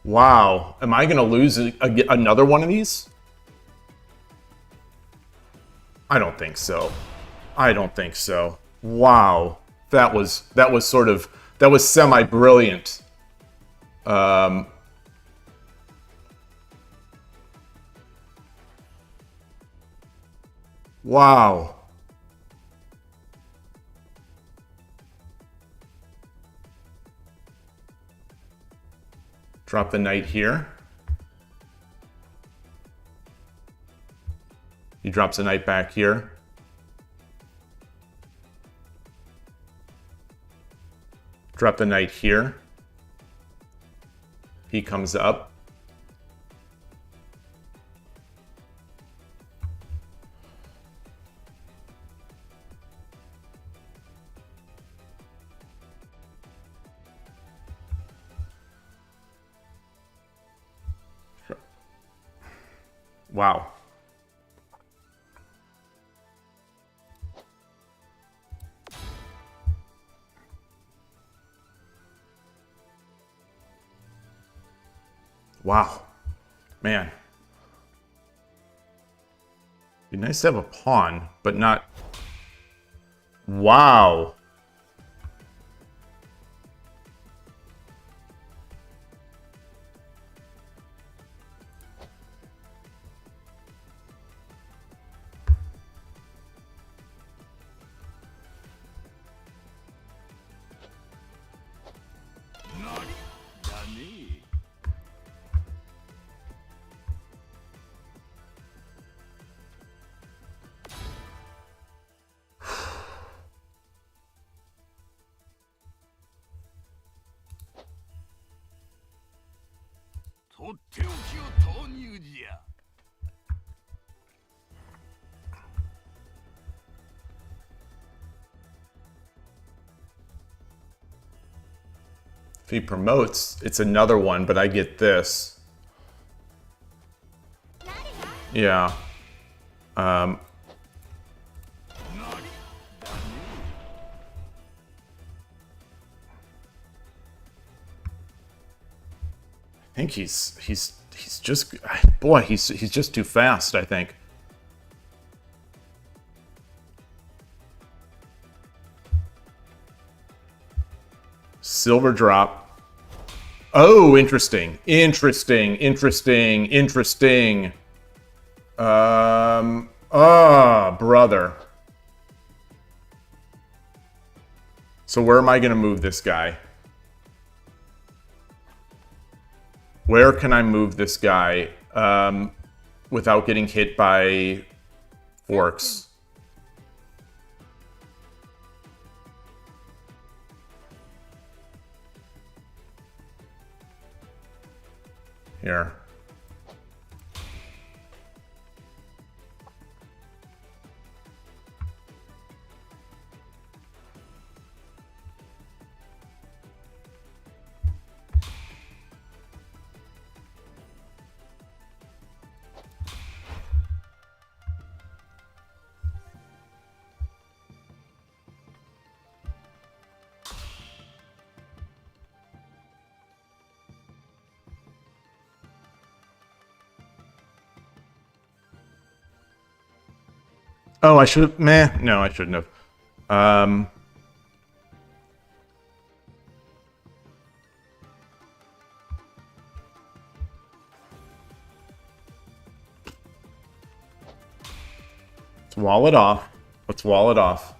S1: Wow. Am I going to lose another one of these? I don't think so. I don't think so. Wow. That was semi-brilliant. Wow. Drop the knight here. He drops a knight back here. Drop the knight here. He comes up. Wow. Wow. Man. Be nice to have a pawn, but not... Wow. If he promotes, it's another one, but I get this. Yeah. I think he's just, boy, he's just too fast, I think. Silver drop. Oh, interesting. Interesting. Brother. So where am I going to move this guy? Where can I move this guy without getting hit by forks? Here. Oh, I should have... Meh. No, I shouldn't have. Let's wall it off. Let's wall it off.2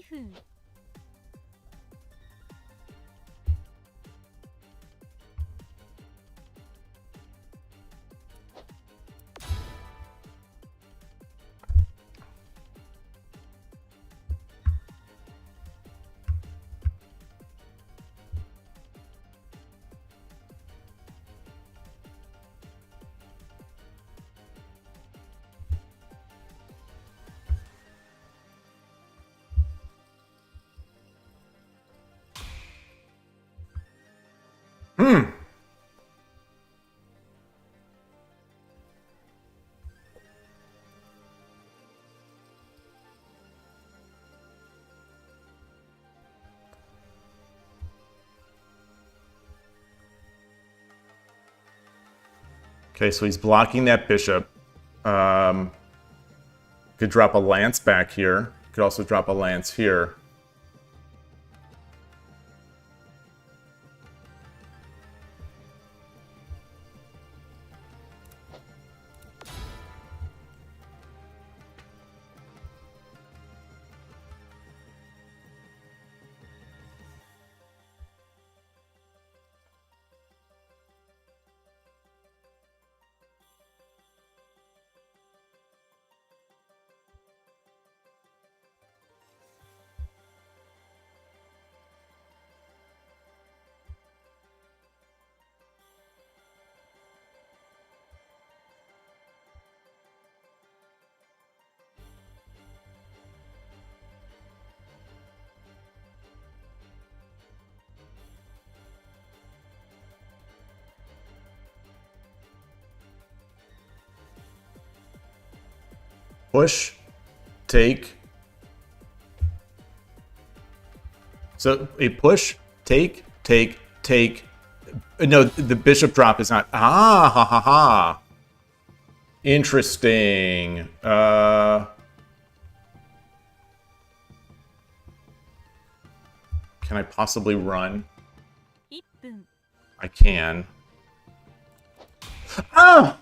S2: 分
S1: Okay, so he's blocking that bishop. Could drop a lance back here. Could also drop a lance here. Push, take. So a push, take, take, take. No, the bishop drop is not. Ah, ha, ha, ha. Interesting. Can I possibly run?
S2: 1分
S1: I can. Ah!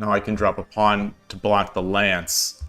S1: Now I can drop a pawn to block the lance.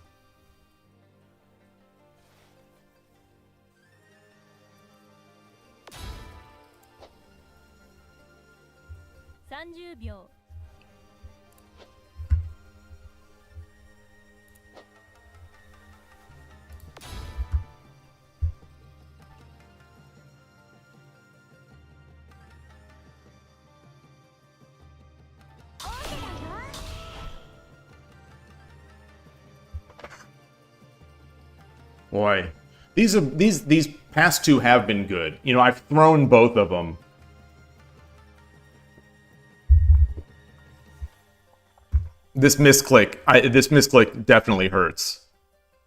S1: Boy, these past two have been good. You know, I've thrown both of them. This misclick definitely hurts.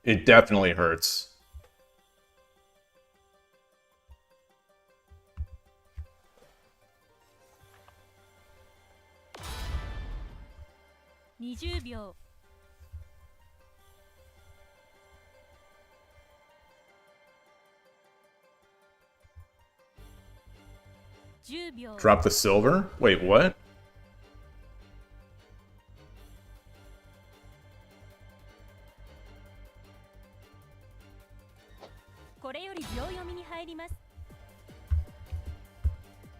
S1: It definitely hurts. Drop the silver? Wait, what?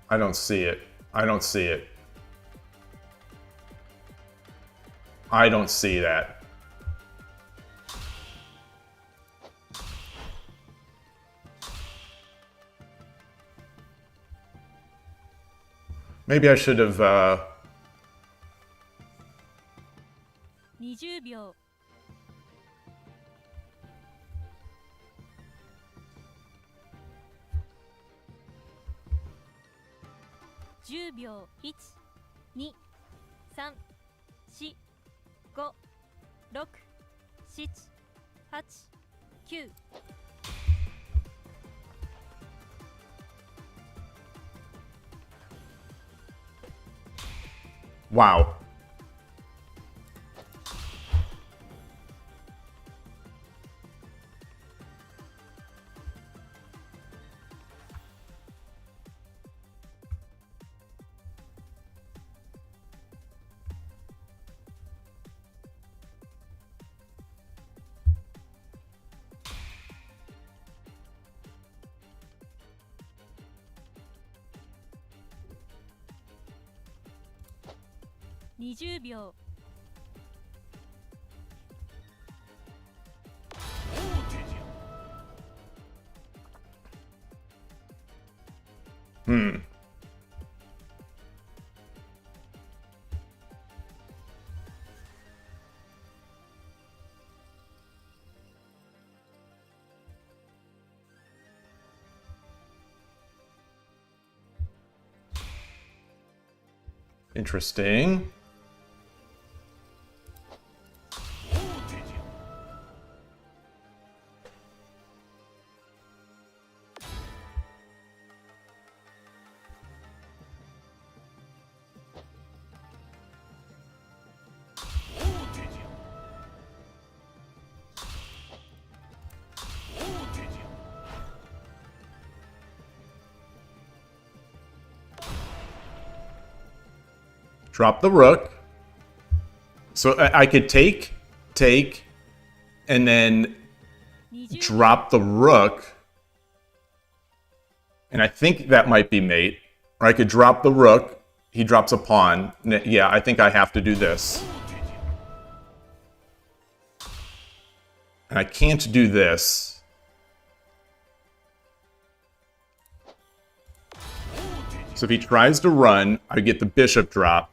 S1: I don't see it. I don't see it. I don't see that. Maybe I should have,
S2: 20秒 10秒 1、2、3、4、5、6、7、8、9
S1: wow.20
S2: 秒
S1: Interesting. Drop the rook. So I could take, and then drop the rook. And I think that might be mate. Or I could drop the rook. He drops a pawn. Yeah, I think I have to do this. And I can't do this. So if he tries to run, I get the bishop drop.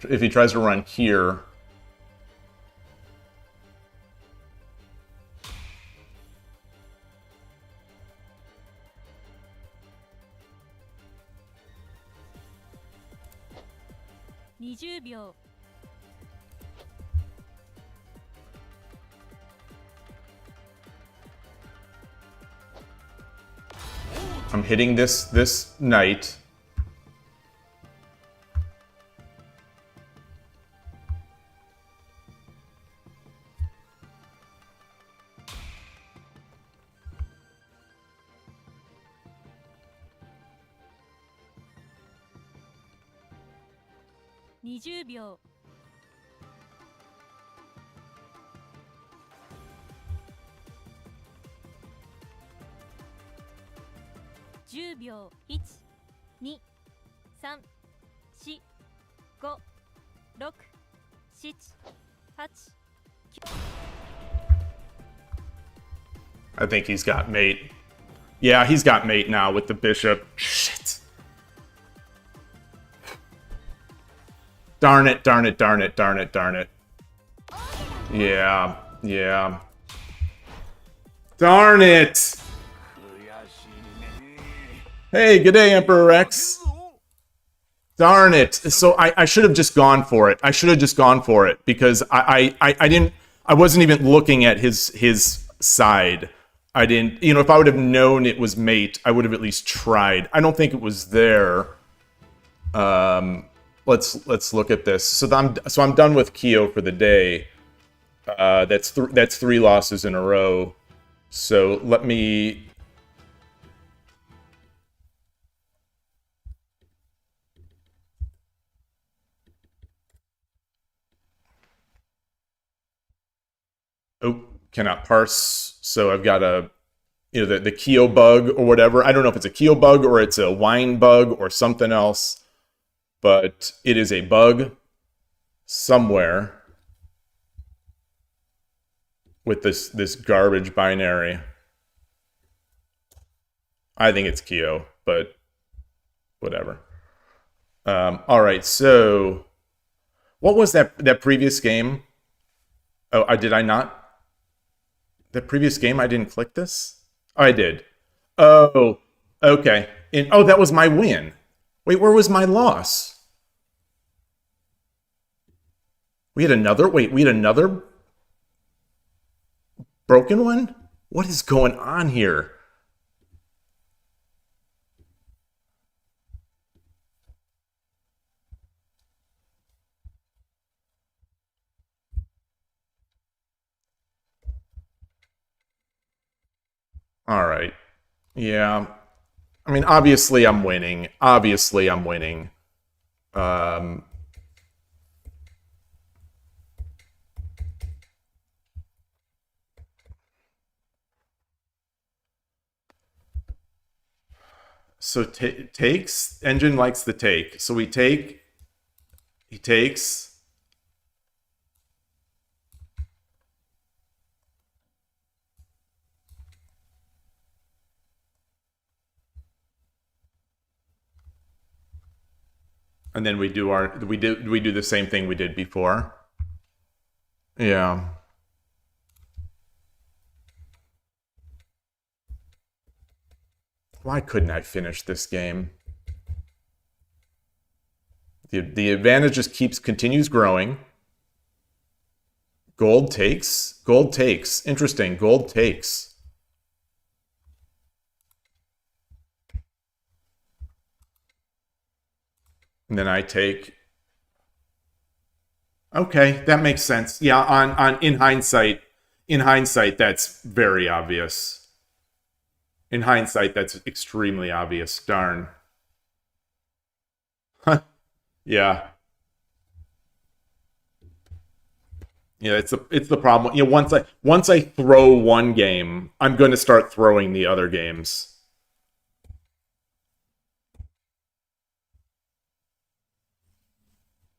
S1: If he tries to run here,20
S2: 秒
S1: I'm hitting this knight.20
S2: 秒秒1、2、3、4、5、6、7、8、
S1: I think he's got mate. Yeah, he's got mate now with the bishop. Shit. Darn it, darn it, darn it, darn it, darn it. Yeah, yeah. Darn it! Hey, good day, Emperor Rex. Darn it. So I should have just gone for it. I should have just gone for it because I wasn't even looking at his side. I didn't, you know, if I would have known it was mate, I would have at least tried. I don't think it was there. Let's look at this. So I'm done with KIOU for the day. That's 3 losses in a row. So let me. Oh, cannot parse. So I've got a, you know, the KIOU bug or whatever. I don't know if it's a KIOU bug or it's a wine bug or something else, but it is a bug somewhere with this garbage binary. I think it's KIOU, but whatever. All right, so what was that previous game? Oh, did I not? The previous game, I didn't click this? Oh, I did. Oh, okay. Oh, that was my win. Wait, where was my loss? We had another broken one? What is going on here? All right. Yeah. I mean, obviously I'm winning. Obviously I'm winning. So takes, engine likes the take. So we take, he takes. And then we do we do the same thing we did before. Yeah. Why couldn't I finish this game? The advantage just continues growing. Gold takes. Gold takes. Interesting. Gold takes. And then I take. Okay, that makes sense. Yeah, in hindsight, that's very obvious. In hindsight, that's extremely obvious. Darn. Yeah. Yeah, it's the problem. You know, once I throw one game, I'm going to start throwing the other games.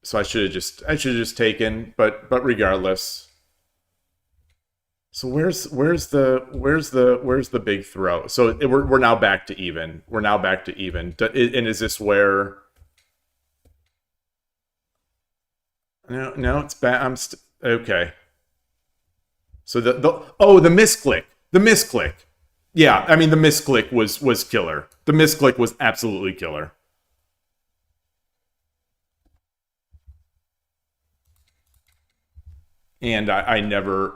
S1: So I should have just taken, but regardless. So where's the big throw? So we're now back to even. We're now back to even. And is this where? No, it's bad. Okay. So the misclick. The misclick. Yeah, I mean the misclick was killer. The misclick was absolutely killer. And I never.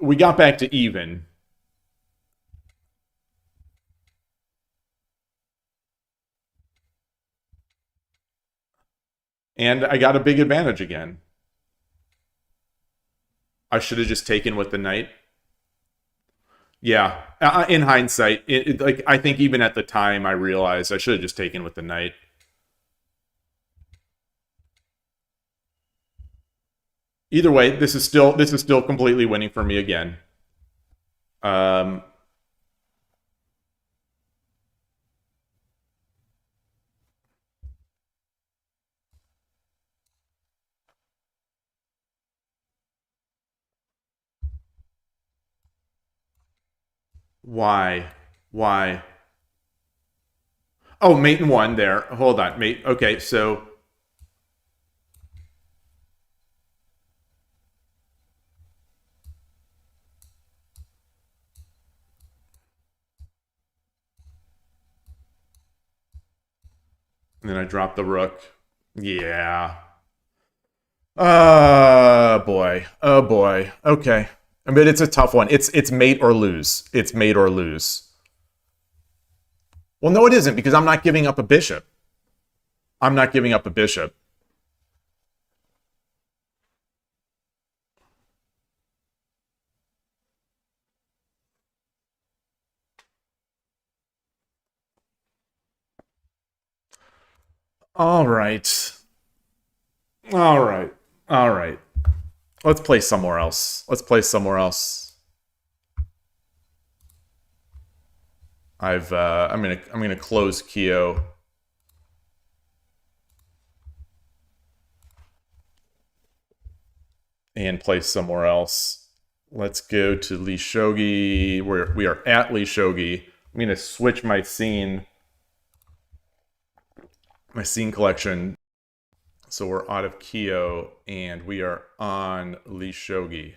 S1: We got back to even. And I got a big advantage again. I should have just taken with the knight. Yeah, in hindsight, like I think even at the time I realized I should have just taken with the knight. Either way, this is still completely winning for me again. Why? Why? Oh, mate and one there. Hold on, mate. Okay, so... And then I drop the rook. Yeah. Boy. Oh boy. Okay. I mean, it's a tough one. It's mate or lose. It's mate or lose. Well, no, it isn't, because I'm not giving up a bishop. I'm not giving up a bishop. All right. All right. All right. Let's play somewhere else. Let's play somewhere else. I'm gonna close KIOU. And play somewhere else. Let's go to Shogi. We are at Shogi. I'm gonna switch my scene collection. So we're out of KIOU and we are on Shogi.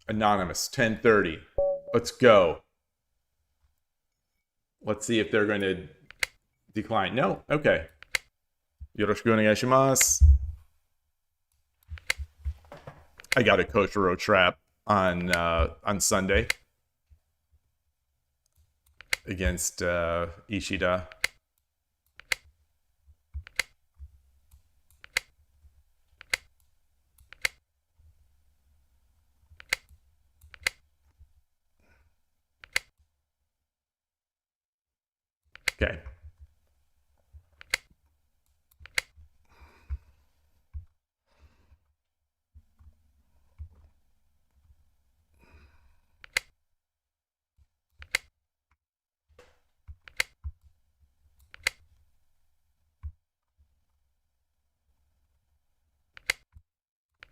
S1: Anonymous 1030. Let's go. Let's see if they're going to decline. No, okay. Yoroshiku onegaishimasu. I got a Koshiro trap on Sunday against Ishida. Okay.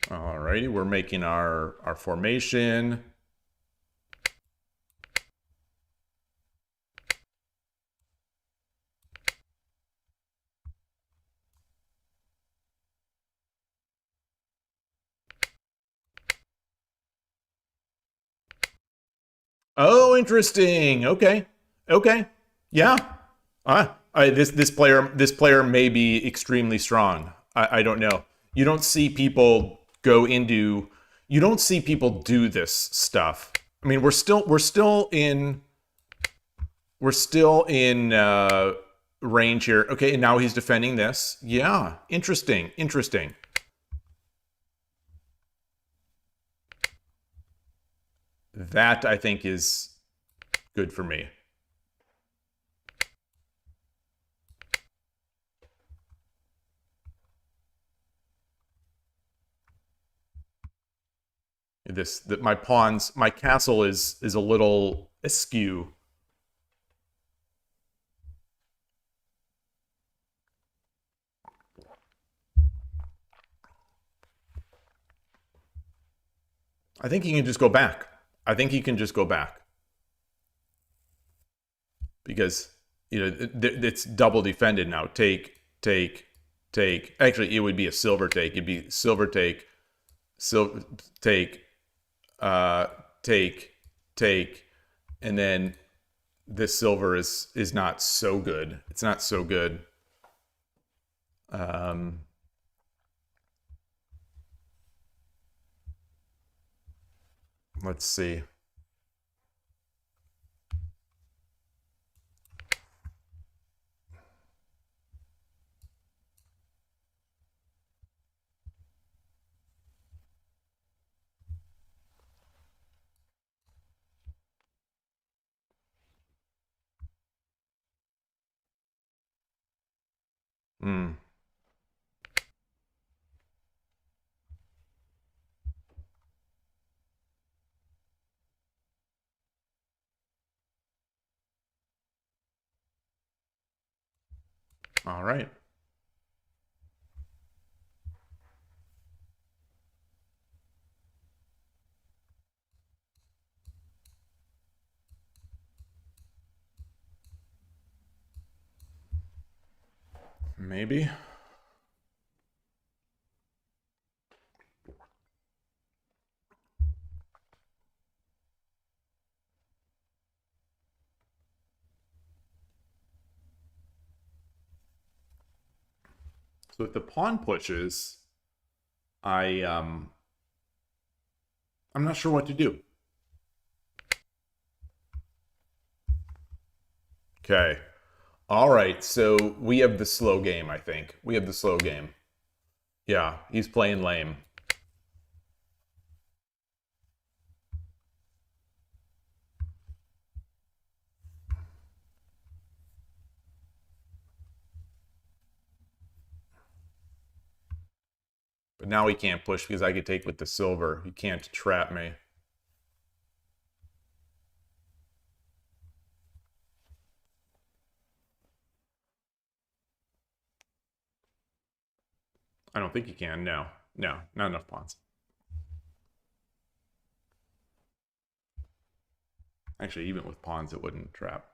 S1: Alrighty, we're making our formation. Oh, interesting. Okay. Okay. Yeah. This player may be extremely strong. I don't know. You don't see people go into. You don't see people do this stuff. I mean, we're still in range here. Okay, and now he's defending this. Yeah. Interesting. Interesting. That, I think, is good for me. My pawns, my castle is a little askew. I think he can just go back. I think he can just go back. Because, you know, it's double defended now. Take, take, take. Actually, it would be a silver take. It'd be silver take, take, take, take, and then this silver is not so good. It's not so good. Let's see. Hmm. All right. Maybe. So if the pawn pushes, I'm not sure what to do. Okay. All right, so we have the slow game, I think. We have the slow game. Yeah, he's playing lame. But now he can't push because I could take with the silver. He can't trap me. I don't think he can. No. No, not enough pawns. Actually, even with pawns, it wouldn't trap.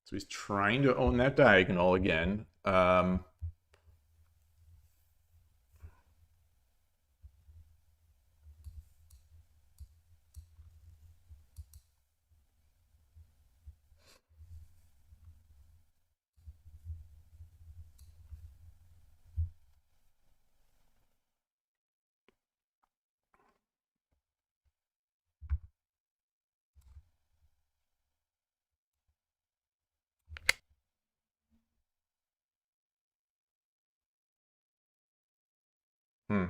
S1: So he's trying to own that diagonal again. Hmm.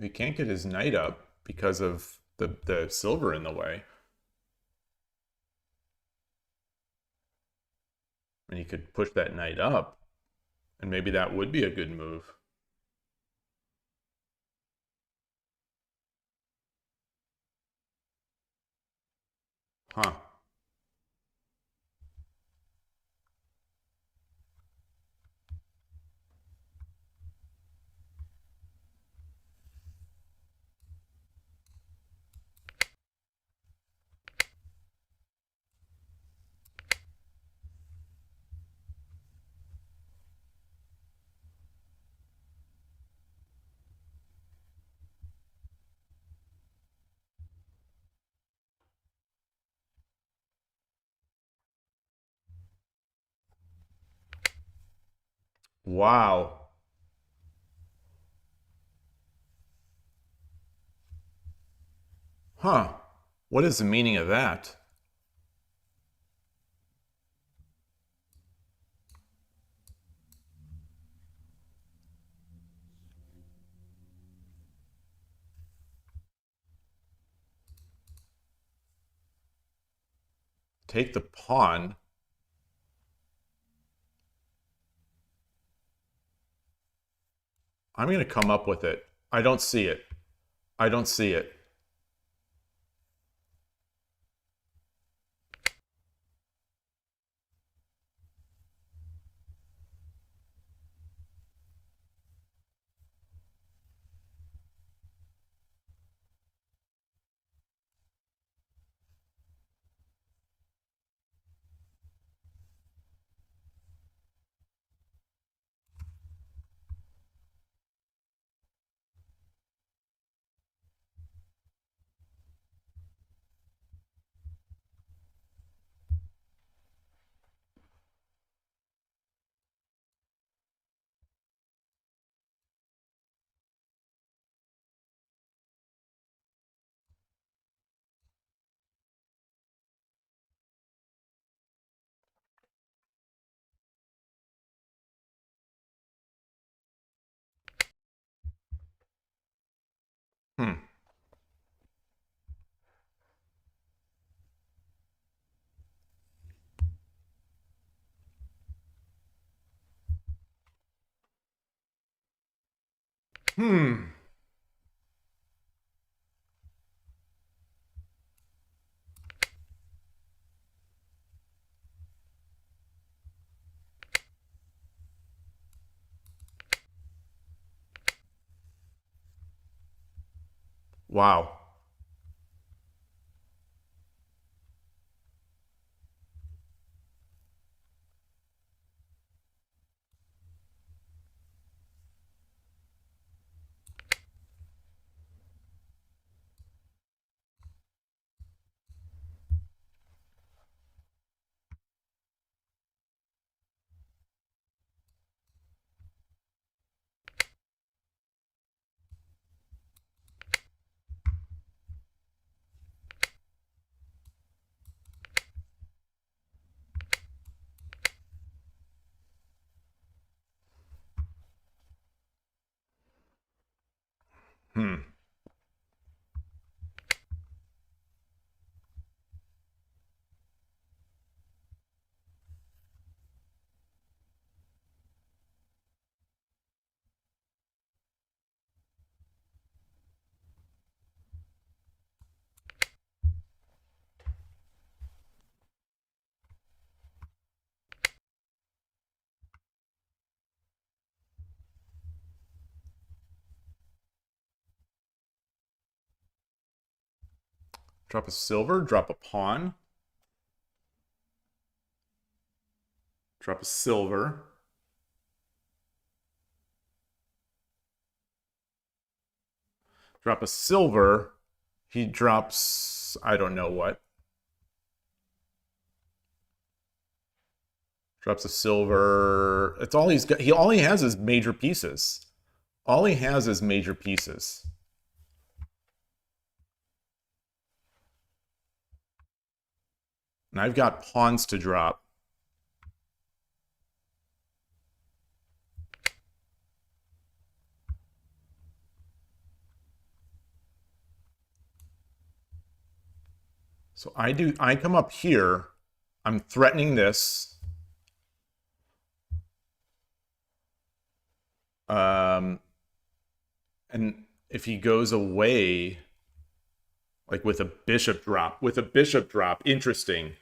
S1: He can't get his knight up because of the silver in the way. And he could push that knight up, and maybe that would be a good move. Huh. Wow. Huh. What is the meaning of that? Take the pawn. I'm going to come up with it. I don't see it. I don't see it. Hmm. Wow. Hmm. Drop a silver, drop a pawn. Drop a silver. Drop a silver. He drops, I don't know what. Drops a silver. It's all he's got. All he has is major pieces. All he has is major pieces. And I've got pawns to drop. So I come up here. I'm threatening this. And if he goes away, like with a bishop drop, interesting.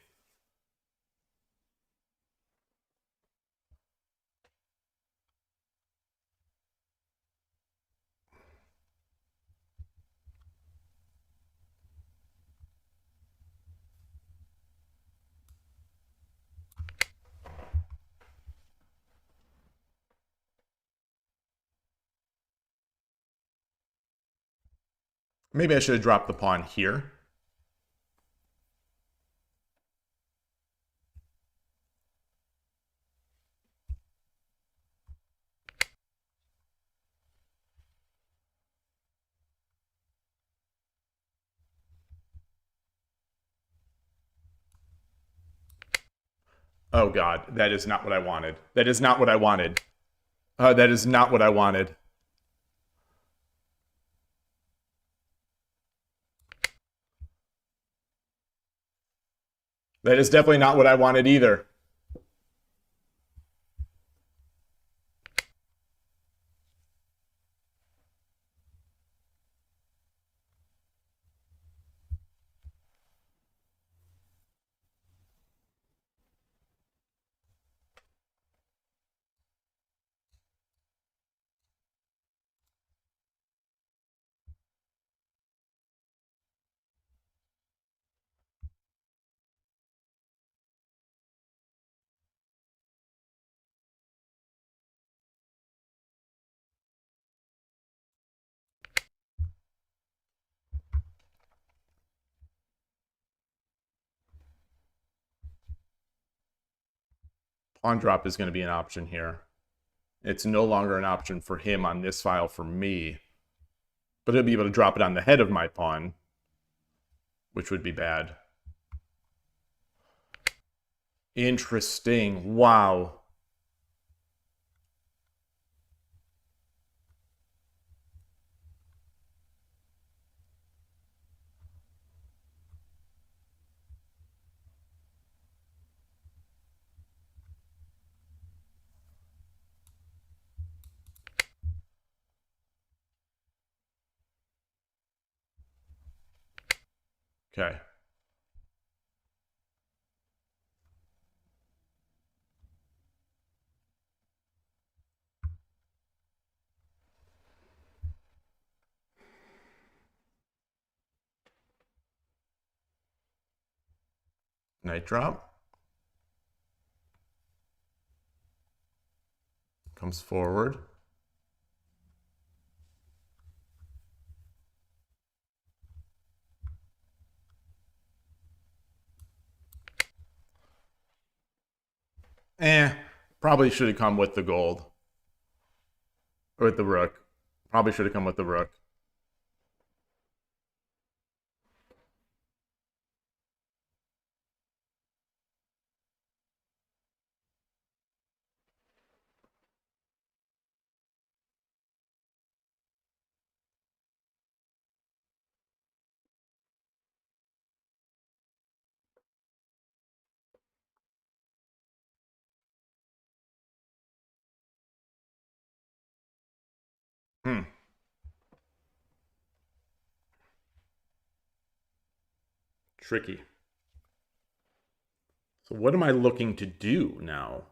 S1: Maybe I should have dropped the pawn here. Oh God, that is not what I wanted. That is not what I wanted. That is not what I wanted. That is definitely not what I wanted either. Pawn drop is going to be an option here. It's no longer an option for him on this file for me. But he'll be able to drop it on the head of my pawn, which would be bad. Interesting. Wow. Okay. Knight drop. Comes forward. Probably should have come with the gold. Or with the rook. Probably should have come with the rook. Tricky. So what am I looking to do now?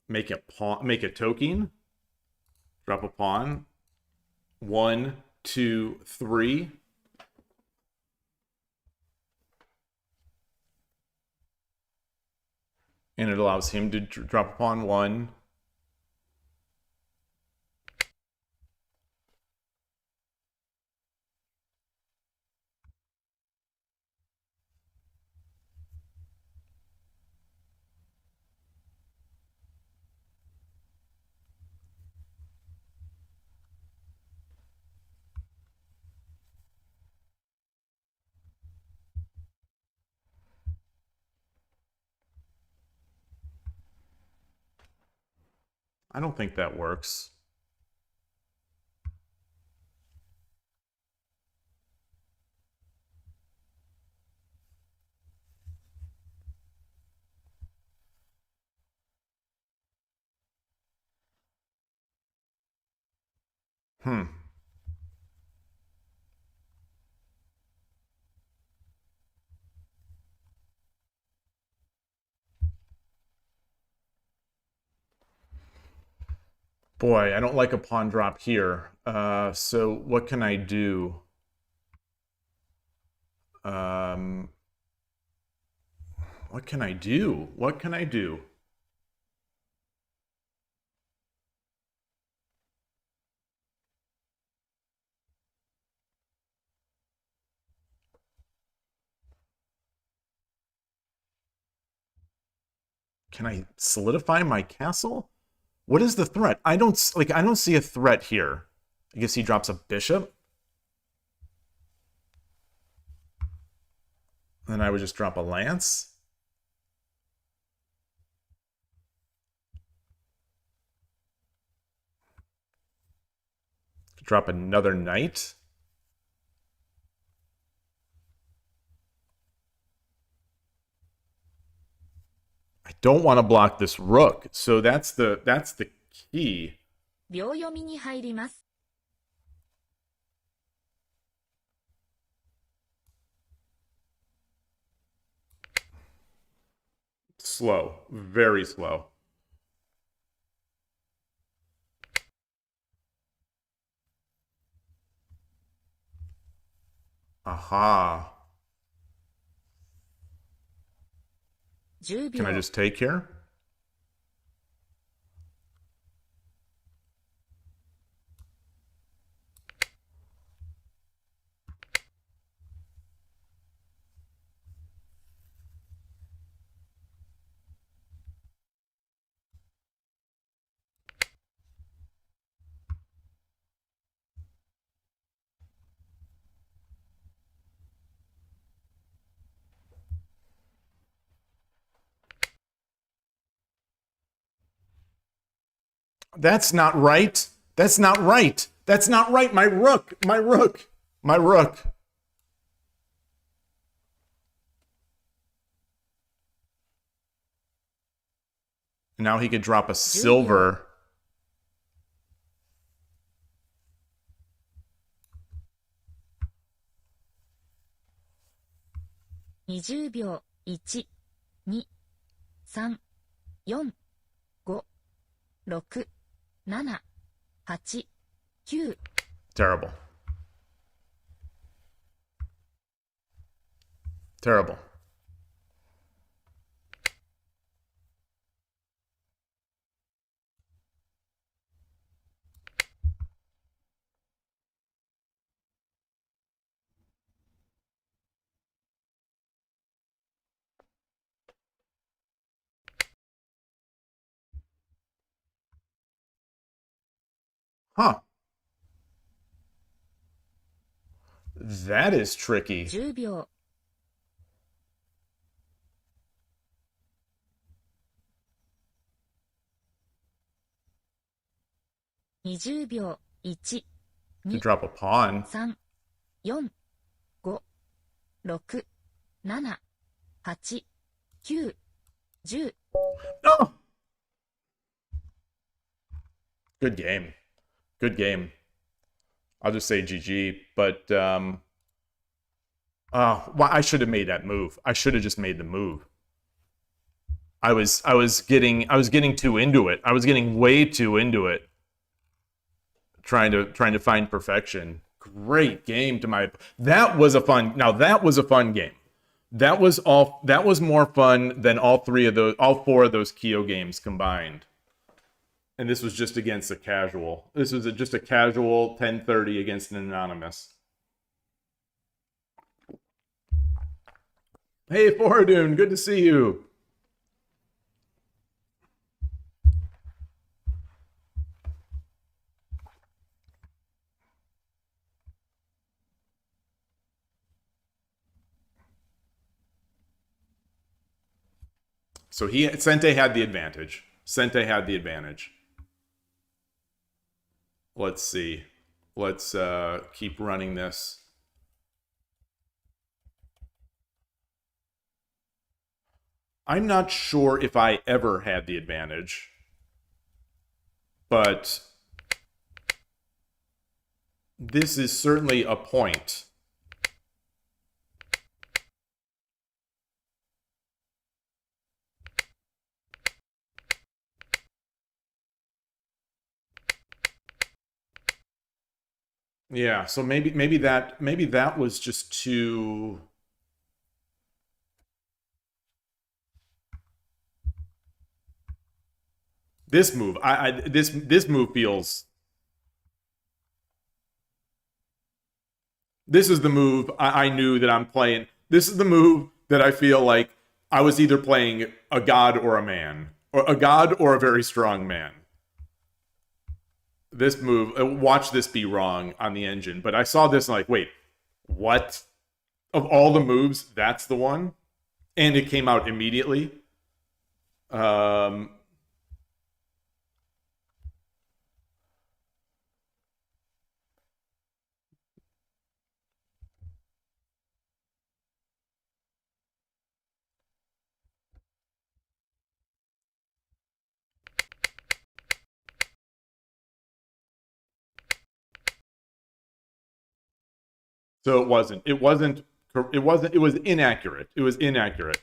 S1: Make a pawn, make a token, drop a pawn. 1, 2, 3. And it allows him to drop a pawn 1. I don't think that works. Boy, I don't like a pawn drop here. So what can I do? What can I do? What can I do? Can I solidify my castle? What is the threat? I don't see a threat here. I guess he drops a bishop. Then I would just drop a lance. Drop another knight. I don't want to block this rook, so that's the key.
S4: 秒読みに入ります。
S1: Slow, very slow. Aha.
S4: 10
S1: Can I
S4: 秒。
S1: just take here? That's not right. That's not right. That's not right. My rook. My rook. My rook. Now he could drop a silver.
S4: 20秒。1、2、3、4、5、6、7、8、9。
S1: Terrible. Terrible. Huh. That is tricky.
S4: 10秒。20秒。1、
S1: To
S4: 2、drop
S1: a pawn.
S4: 3、4、5、6、7、8、9、10。No!
S1: Good game. Good game. I'll just say GG, but well, I should have made that move. I should have just made the move. I was getting too into it. I was getting way too into it. Trying to find perfection. Great game to my. That was a fun game. That was more fun than all four of those KIOU games combined. And this was just against a casual. This was just a casual 1030 against an anonymous. Hey, Foradune, good to see you. So Sente had the advantage. Sente had the advantage. Let's see. Let's keep running this. I'm not sure if I ever had the advantage, but this is certainly a point. Yeah, so maybe that was just too. This move, this move feels. This is the move I knew that I'm playing. This is the move that I feel like I was either playing a god or a man, or a god or a very strong man. This move, watch this be wrong on the engine. But I saw this and like, wait, what? Of all the moves, that's the one? And it came out immediately. So it was inaccurate. It was inaccurate.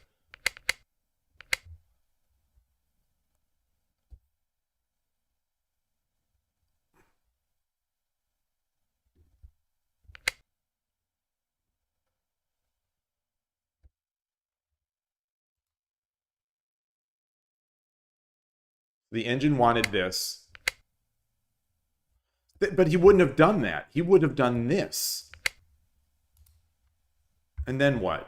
S1: The engine wanted this. But he wouldn't have done that. He would have done this. And then what?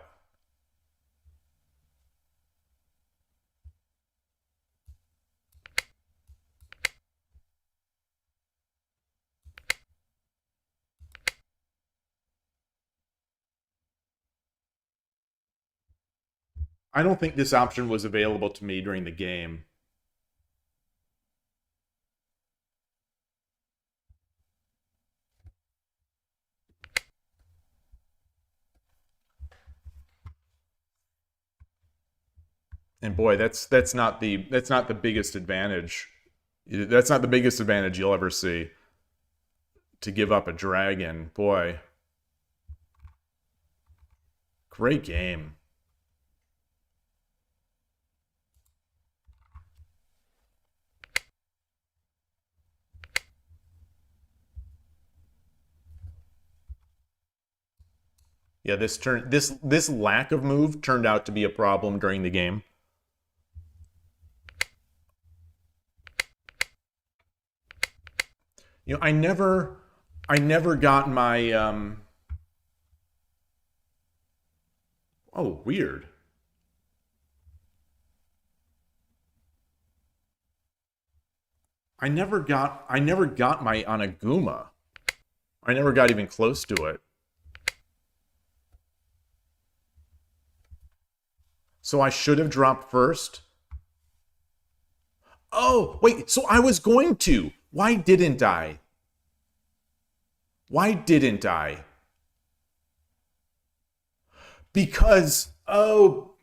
S1: I don't think this option was available to me during the game. And boy, that's not the biggest advantage. That's not the biggest advantage you'll ever see. To give up a dragon, boy. Great game. Yeah, this lack of move turned out to be a problem during the game. You know, I never got my oh, weird. I never got my Onaguma. I never got even close to it. So I should have dropped first. Oh, wait, so I was going to. Why didn't I? Why didn't I? Because, oh,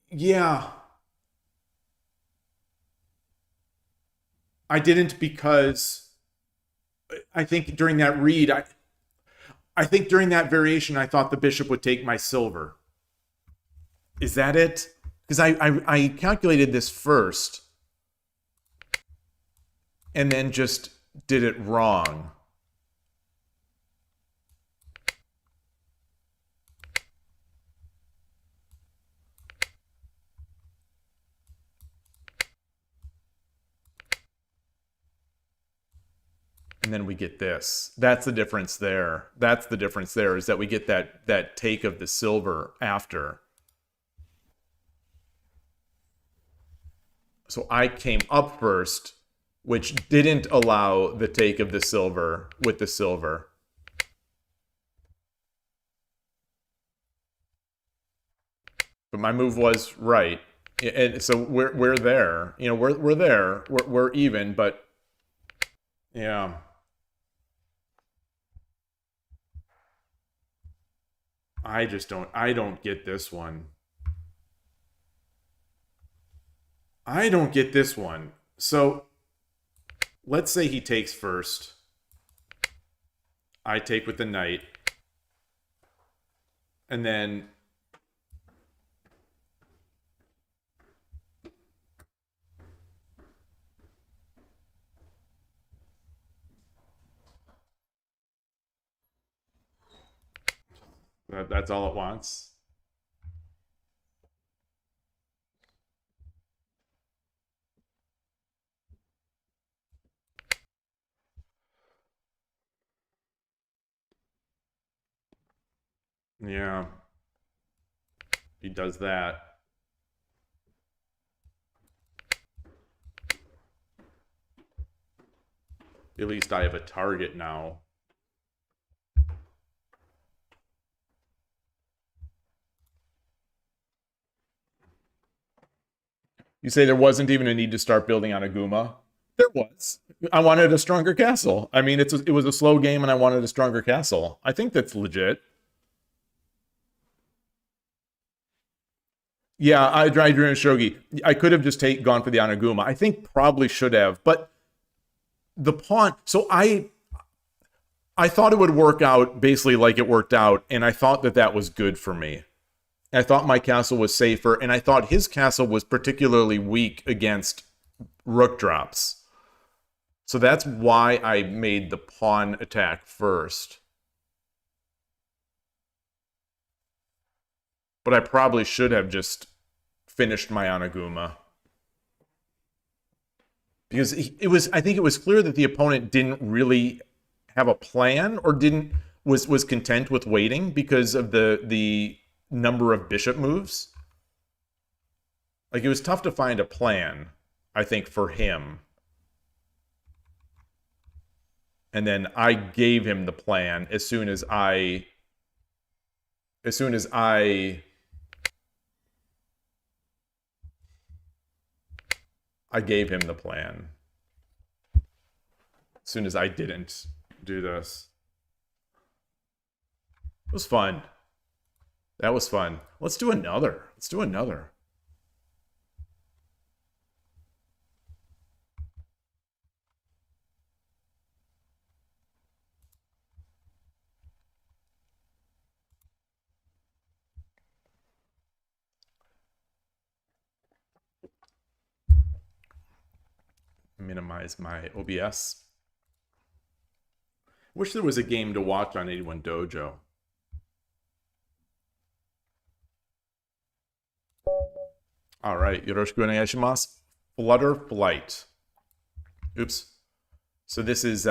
S1: yeah. I didn't because I think during that read, I think during that variation, I thought the bishop would take my silver. Is that it? Because I calculated this first and then just did it wrong. And then we get this. That's the difference there. That's the difference there, is that we get that take of the silver after. So I came up first, which didn't allow the take of the silver with the silver. But my move was right. And so we're there. You know, we're there. We're even, but yeah. I don't get this one. I don't get this one. So let's say he takes first. I take with the knight. And then that's all it wants. Yeah. He does that. At least I have a target now. You say there wasn't even a need to start building on Aguma? There was. I wanted a stronger castle. I mean, it was a slow game and I wanted a stronger castle. I think that's legit. Yeah, I drew in Shogi. I could have just gone for the Onaguma. I think probably should have, but the pawn. So I thought it would work out basically like it worked out, and I thought that was good for me. I thought my castle was safer, and I thought his castle was particularly weak against rook drops. So that's why I made the pawn attack first. But I probably should have just finished my Onaguma. Because I think it was clear that the opponent didn't really have a plan, or was content with waiting because of the number of bishop moves. Like, it was tough to find a plan, I think, for him. And then I gave him the plan as soon as I gave him the plan. As soon as I didn't do this. It was fun. That was fun. Let's do another. Let's do another. Minimize my OBS. Wish there was a game to watch on 81 Dojo. All right, yoroshiku onegaishimasu. Flutter Flight. Oops. So this is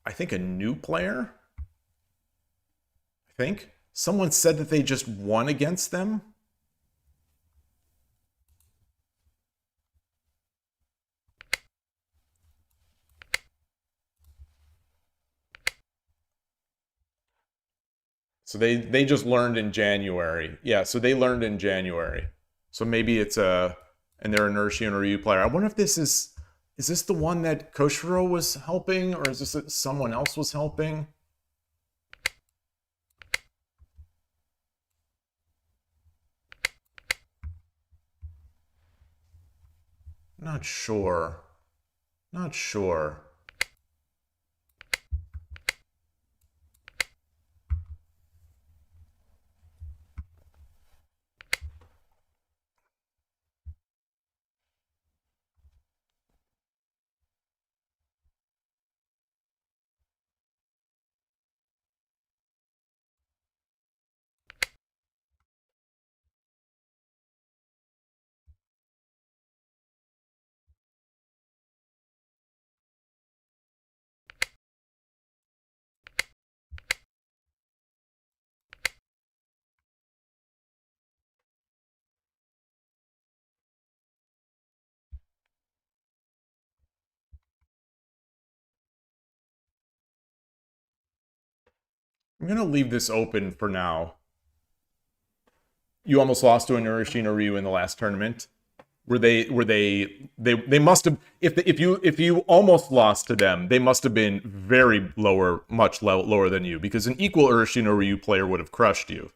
S1: I think a new player. I think someone said that they just won against them. So they just learned in January. Yeah, so they learned in January. So maybe it's and they're an Urshian Ryu player. I wonder if this is this the one that Koshiro was helping, or is this someone else was helping? Not sure. Not sure. I'm gonna leave this open for now. You almost lost to an Urshian Ryu in the last tournament. They must have, if you almost lost to them, they must have been very lower, much lower than you, because an equal Urshian Ryu player would have crushed you.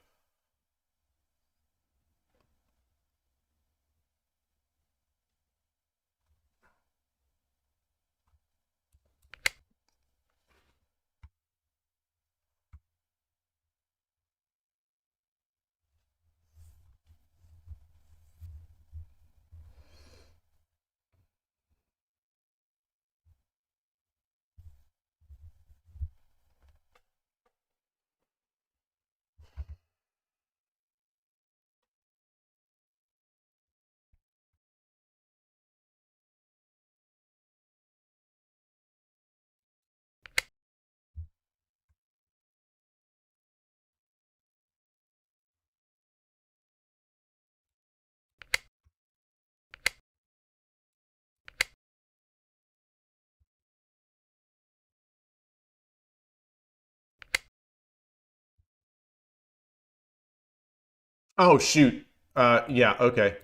S1: Oh, shoot. Yeah, okay.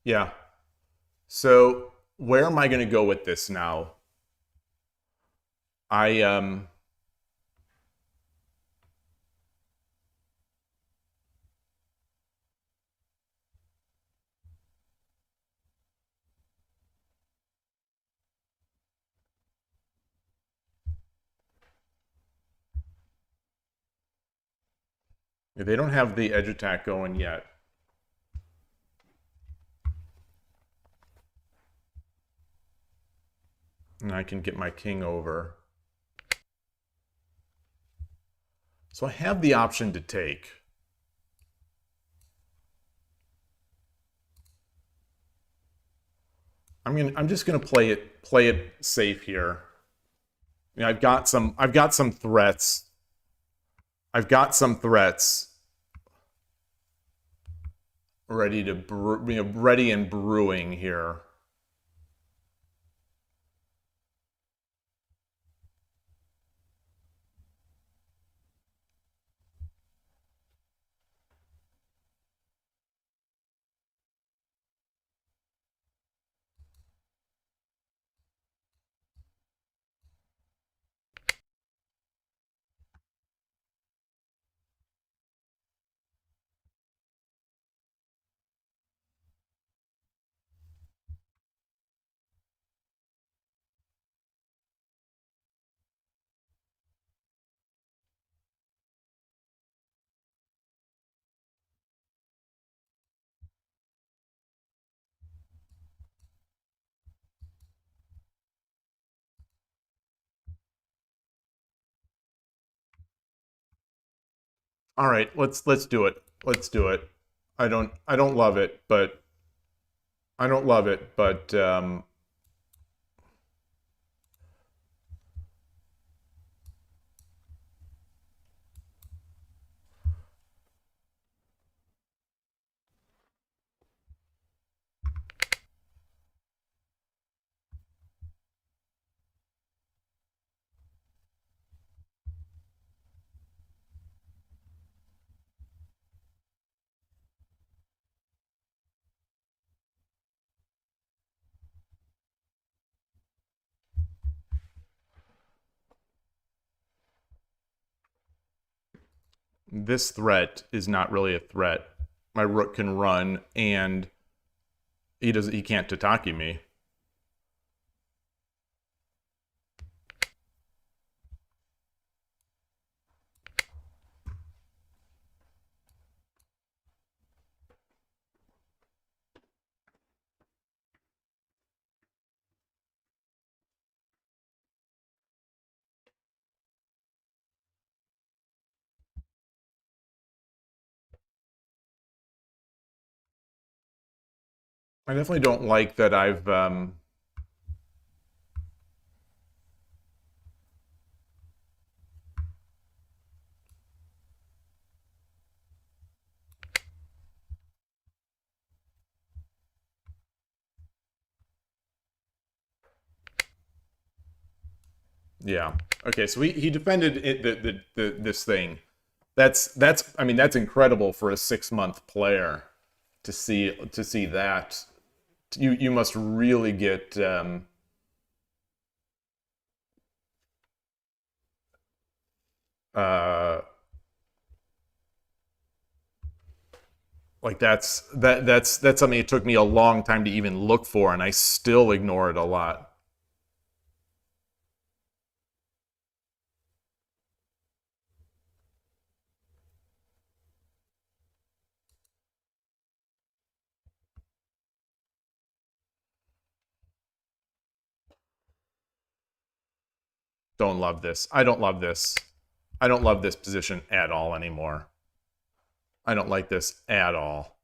S1: Yeah. So, where am I going to go with this now? I. They don't have the edge attack going yet. And I can get my king over. So I have the option to take. I'm just gonna play it safe here. You know, I've got some threats. I've got some threats ready to ready and brewing here. All right, let's do it. Let's do it. I don't love it, but I don't love it, but this threat is not really a threat. My rook can run, and he can't Tataki me. I definitely don't like that I've yeah. Okay, so he defended it, this thing. That's I mean that's incredible for a 6-month player to see that. You must really get uh like that's something it took me a long time to even look for, and I still ignore it a lot. Don't love this. I don't love this. I don't love this position at all anymore. I don't like this at all.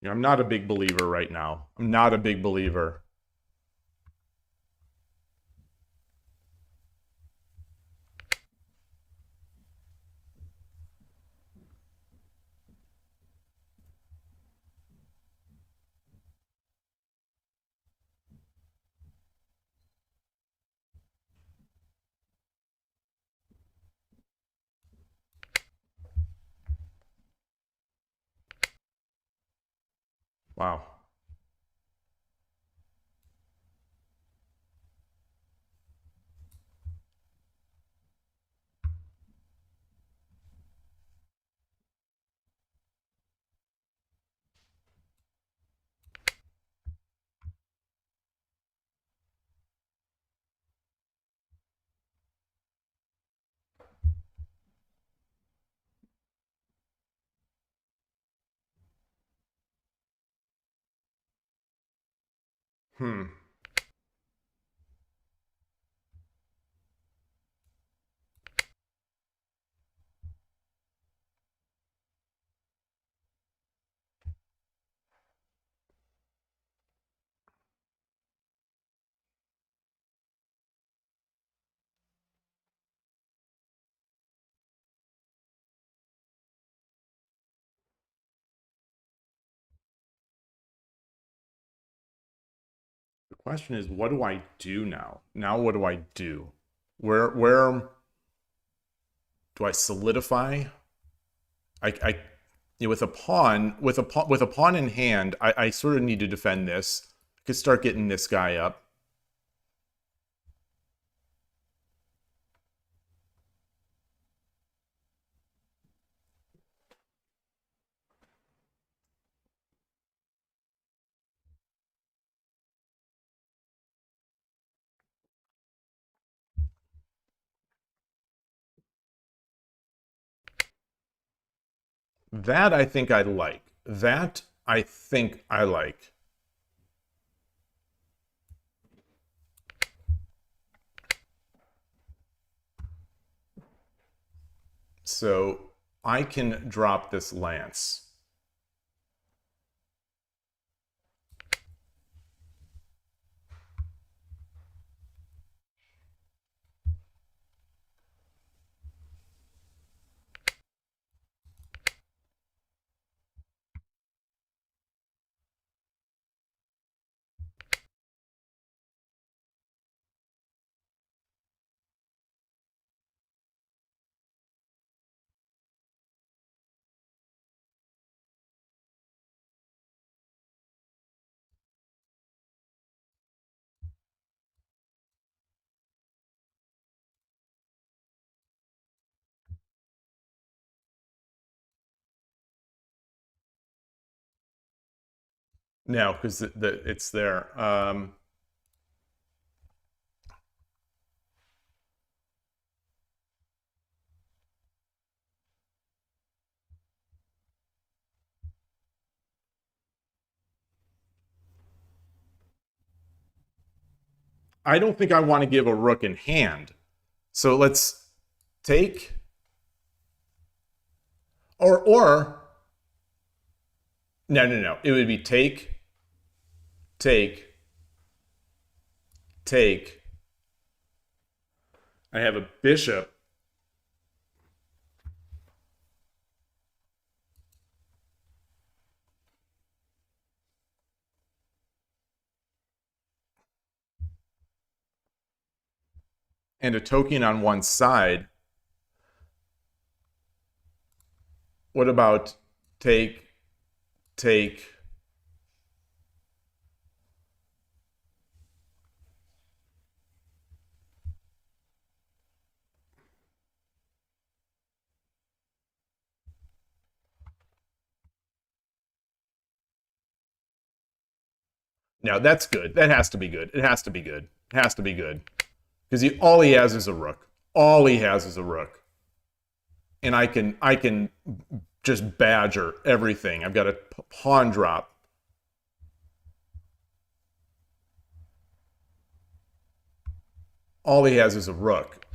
S1: You know, I'm not a big believer right now. I'm not a big believer. Wow. Hmm. The question is, what do I do now? Now what do I do? Where do I solidify? I you know, with a pawn with a pawn in hand, I sort of need to defend this. I could start getting this guy up. That I think I like. That I think I like. So I can drop this lance. No, because it's there. I don't think I want to give a rook in hand. So let's take, or no. It would be take, take, take. I have a bishop. And a token on one side. What about take, take? Now that's good. That has to be good. It has to be good. It has to be good. Because all he has is a rook. All he has is a rook. And I can just badger everything. I've got a pawn drop. All he has is a rook.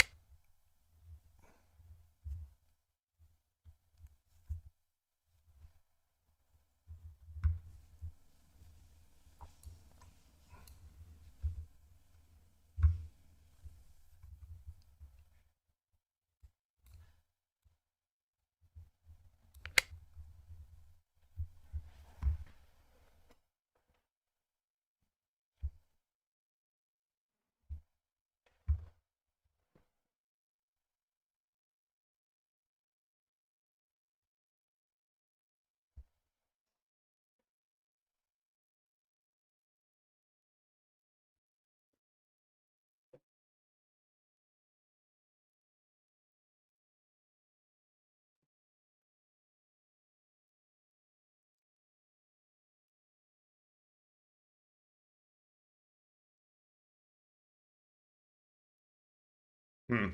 S1: Hmm.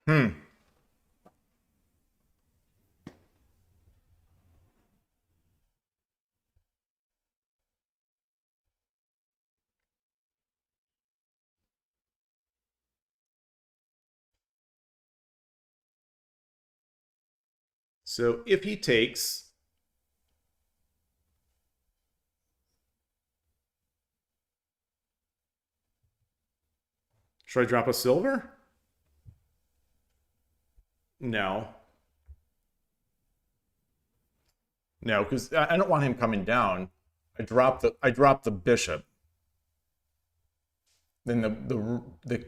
S1: Hmm. So if he takes, should I drop a silver? No. No, because I don't want him coming down. I drop the bishop. Then the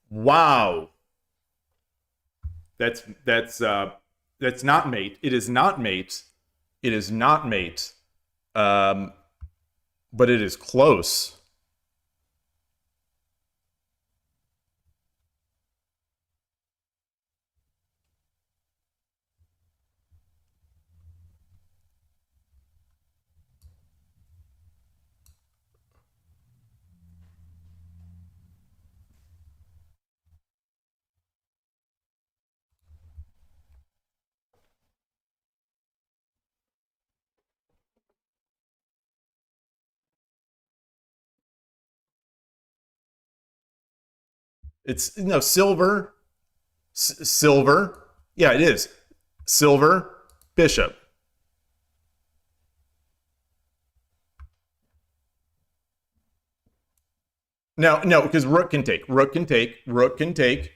S1: wow. That's not mate. It is not mate. It is not mate. But it is close. It's, no, silver. Silver. Yeah, it is. Silver, bishop. No, no, because rook can take. Rook can take. Rook can take.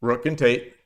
S1: Rook can take.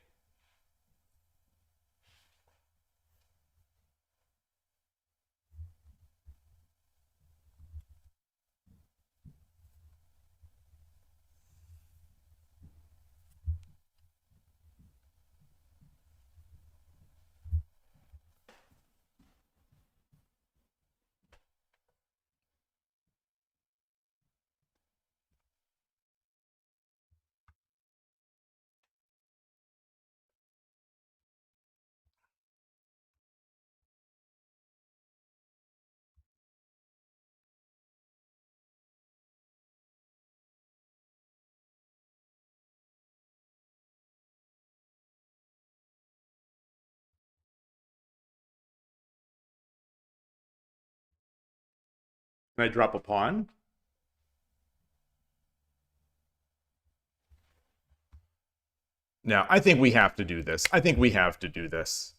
S1: Can I drop a pawn? No, I think we have to do this. I think we have to do this.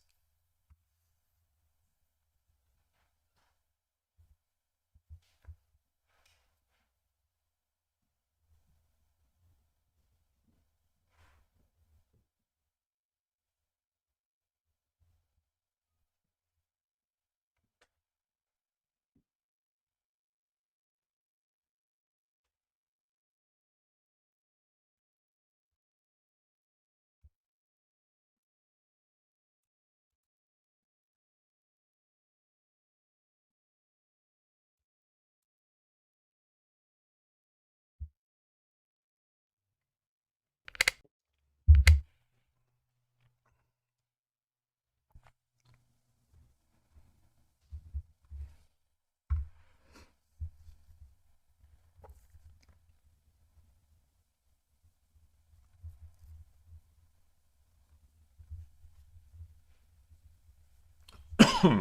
S1: If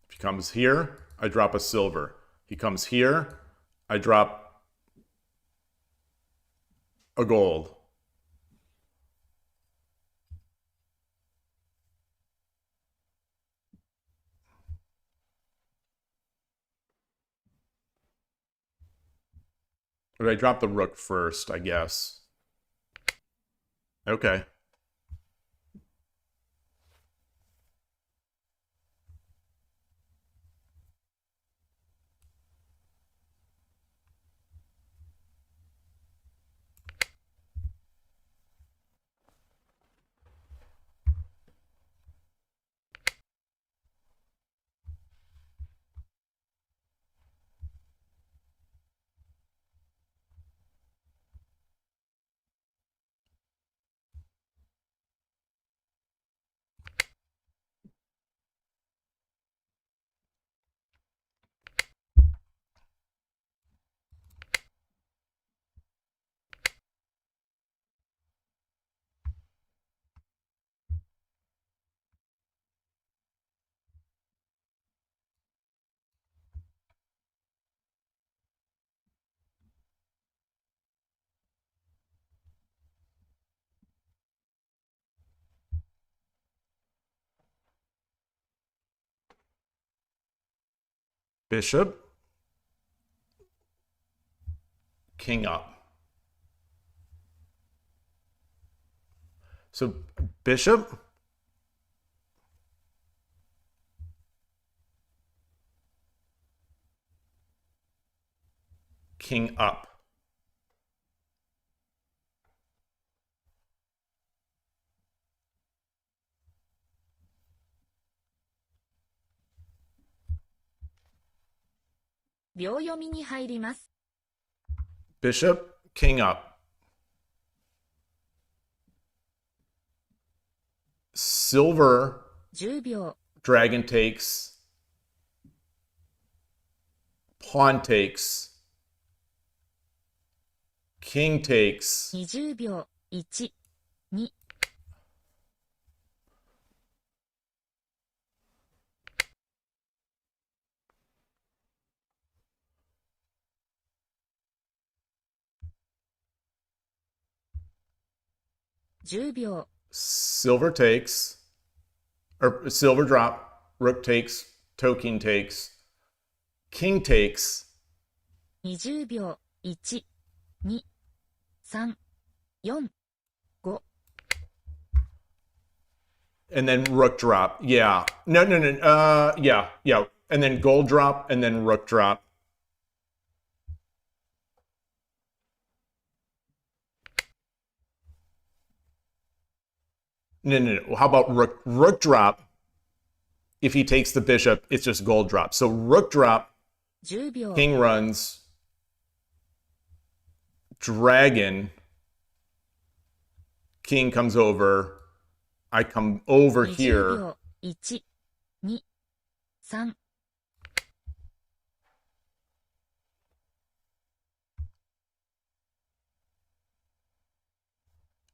S1: he comes here, I drop a silver. He comes here, I drop a gold. But I drop the rook first, I guess. Okay. Bishop. King up. So bishop. King up.
S4: 秒読みに入ります。
S1: Bishop, king up. Silver,
S4: 10秒、
S1: dragon takes. Pawn takes. King takes.
S4: 20秒。1、2、10秒。
S1: Silver takes. Or silver drop. Rook takes. Token takes. King takes.
S4: 20秒。1、2、3、4、5。
S1: And then rook drop. Yeah. No. Yeah. And then gold drop and then rook drop. No. How about rook drop? If he takes the bishop, it's just gold drop. So rook drop,
S4: 10秒。
S1: king runs, dragon, king comes over, I come over
S4: 20
S1: here.
S4: 秒。1、2、3。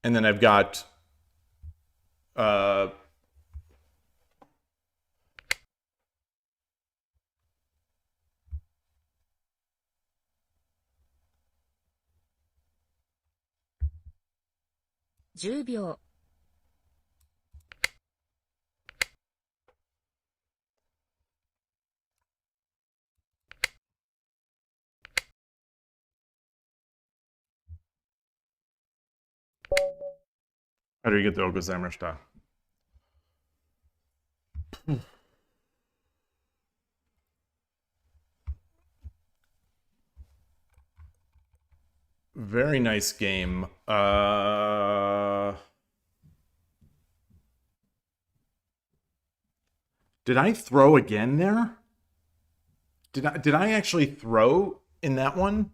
S1: And then I've got10
S4: 秒。
S1: ありがとうございました。Very nice game. Did I throw again there? Did I actually throw in that one?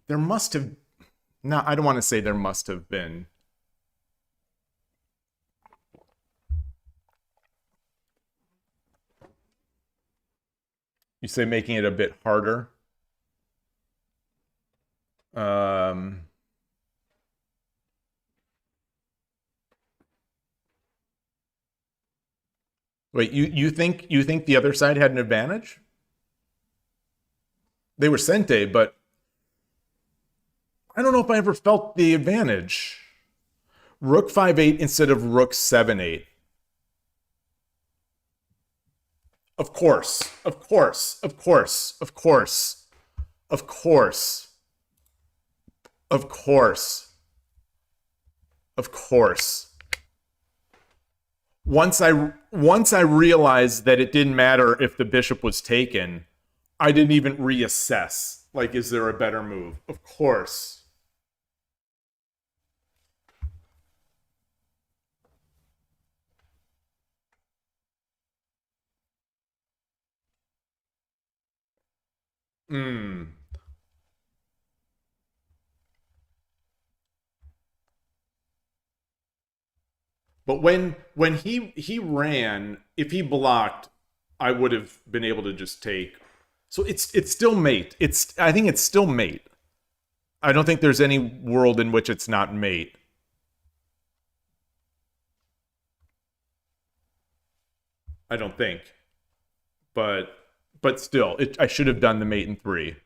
S1: There must have... No, I don't want to say there must have been. You say making it a bit harder? Wait, you think the other side had an advantage? They were Sente, but I don't know if I ever felt the advantage. Rook 5-8 instead of Rook 7-8. Of course. Once I realized that it didn't matter if the bishop was taken, I didn't even reassess. Like, is there a better move? Of course. But when he ran, if he blocked, I would have been able to just take. So it's still mate. I think it's still mate. I don't think there's any world in which it's not mate. I don't think. But still, I should have done the mate in 3.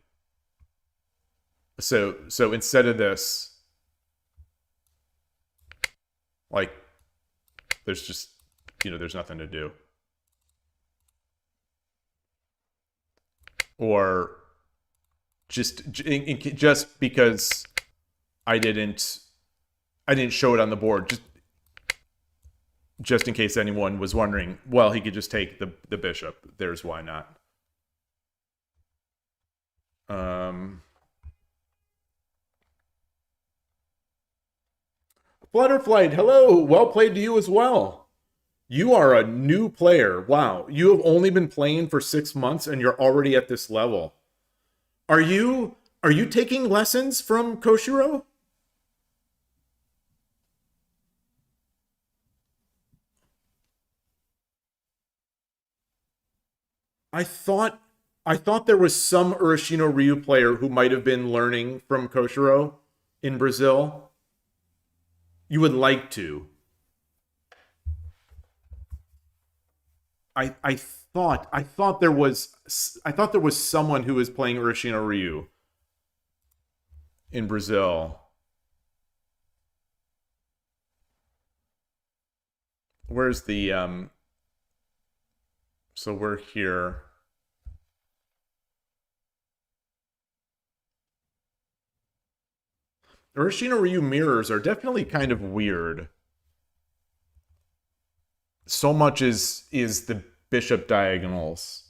S1: So instead of this, like, there's just, there's nothing to do. Or just because I didn't show it on the board, just in case anyone was wondering, well, he could just take the bishop. There's why not. Flutterflight, hello. Well played to you as well. You are a new player. Wow. You have only been playing for 6 months and you're already at this level. Are you taking lessons from Koshiro? I thought there was some Urashino Ryu player who might have been learning from Koshiro in Brazil. You would like to. I thought there was someone who was playing Urashino Ryu in Brazil. Where's the so we're here. Urashino Ryu mirrors are definitely kind of weird. So much is the bishop diagonals.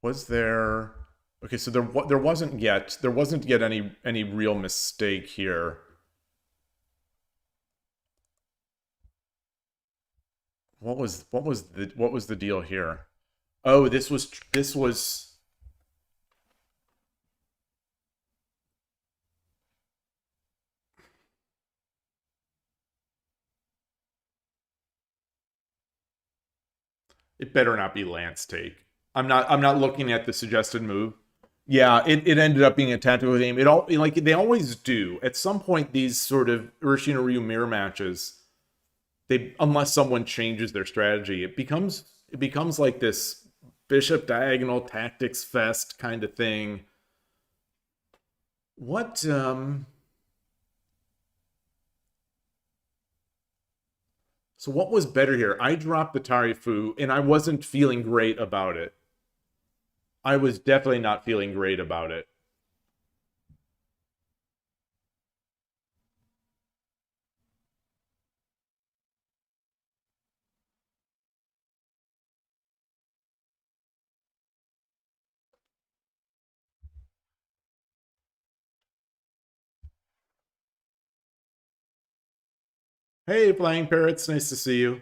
S1: Was there? Okay, so there wasn't yet any real mistake here. What was the deal here? Oh, this was it better not be Lance take. I'm not looking at the suggested move. Yeah, it ended up being a tactical game. It all like they always do. At some point, these sort of Urashino Ryu mirror matches, unless someone changes their strategy, it becomes like this bishop diagonal tactics fest kind of thing. What so what was better here? I dropped the Tarifu and I wasn't feeling great about it. I was definitely not feeling great about it. Hey, Flying Parrots, nice to see you.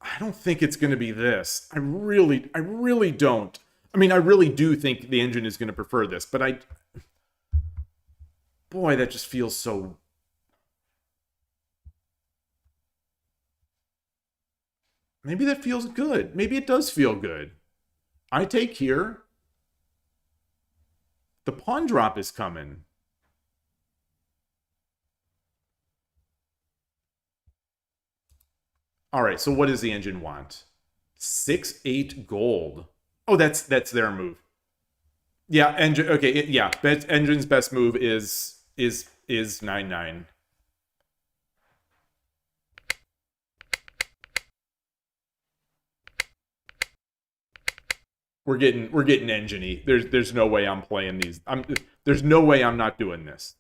S1: I don't think it's going to be this. I really don't. I mean, I really do think the engine is going to prefer this, but boy, that just feels so... Maybe that feels good. Maybe it does feel good. I take here. The pawn drop is coming. All right, so what does the engine want? 6-8 gold. Oh, that's their move. Yeah, engine. Okay, yeah. Engine's best move is 9-9. We're getting engine-y. There's no way I'm playing these. There's no way I'm not doing this,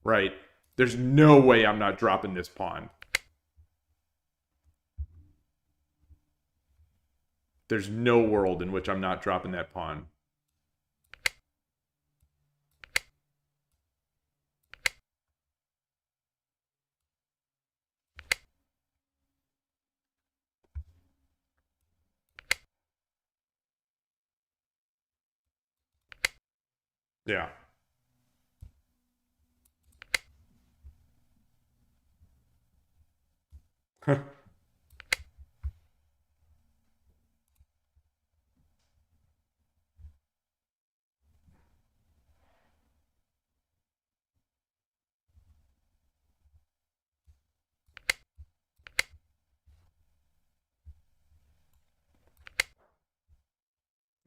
S1: right? There's no way I'm not dropping this pawn. There's no world in which I'm not dropping that pawn. Yeah.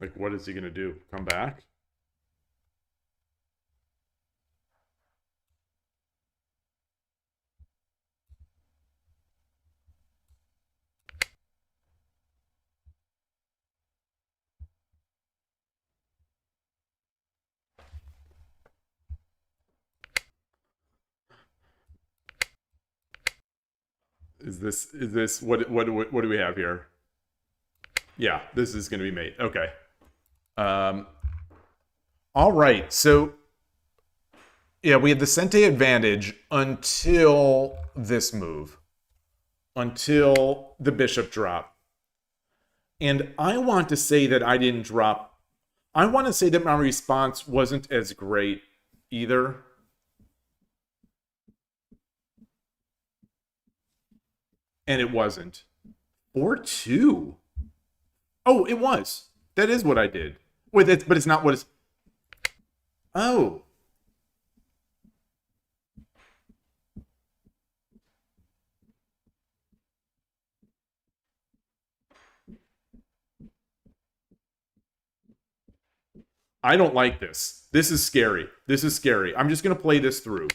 S1: Like, what is he going to do? Come back? Is this what do we have here? Yeah, this is going to be mate. Okay. All right. So yeah, we had the Sente advantage until this move. Until the bishop drop. And I want to say that I didn't drop. I want to say that my response wasn't as great either. And it wasn't. 4-2. Oh, it was. That is what I did. Wait, but it's not what it's... Oh. I don't like this. This is scary. This is scary. I'm just going to play this through.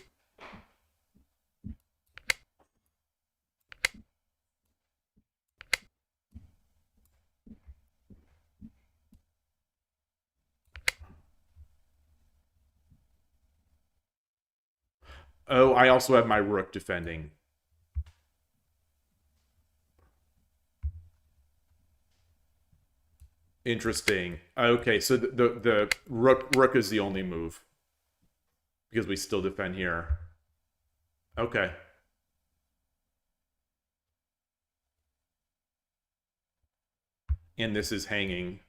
S1: Oh, I also have my rook defending. Interesting. Okay, so the rook is the only move. Because we still defend here. Okay. And this is hanging.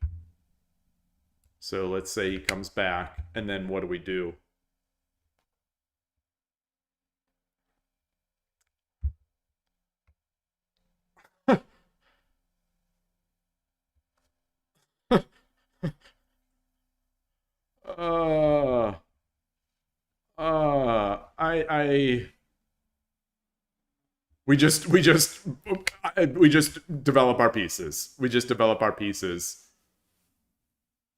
S1: So let's say he comes back, and then what do we do? We just develop our pieces. We just develop our pieces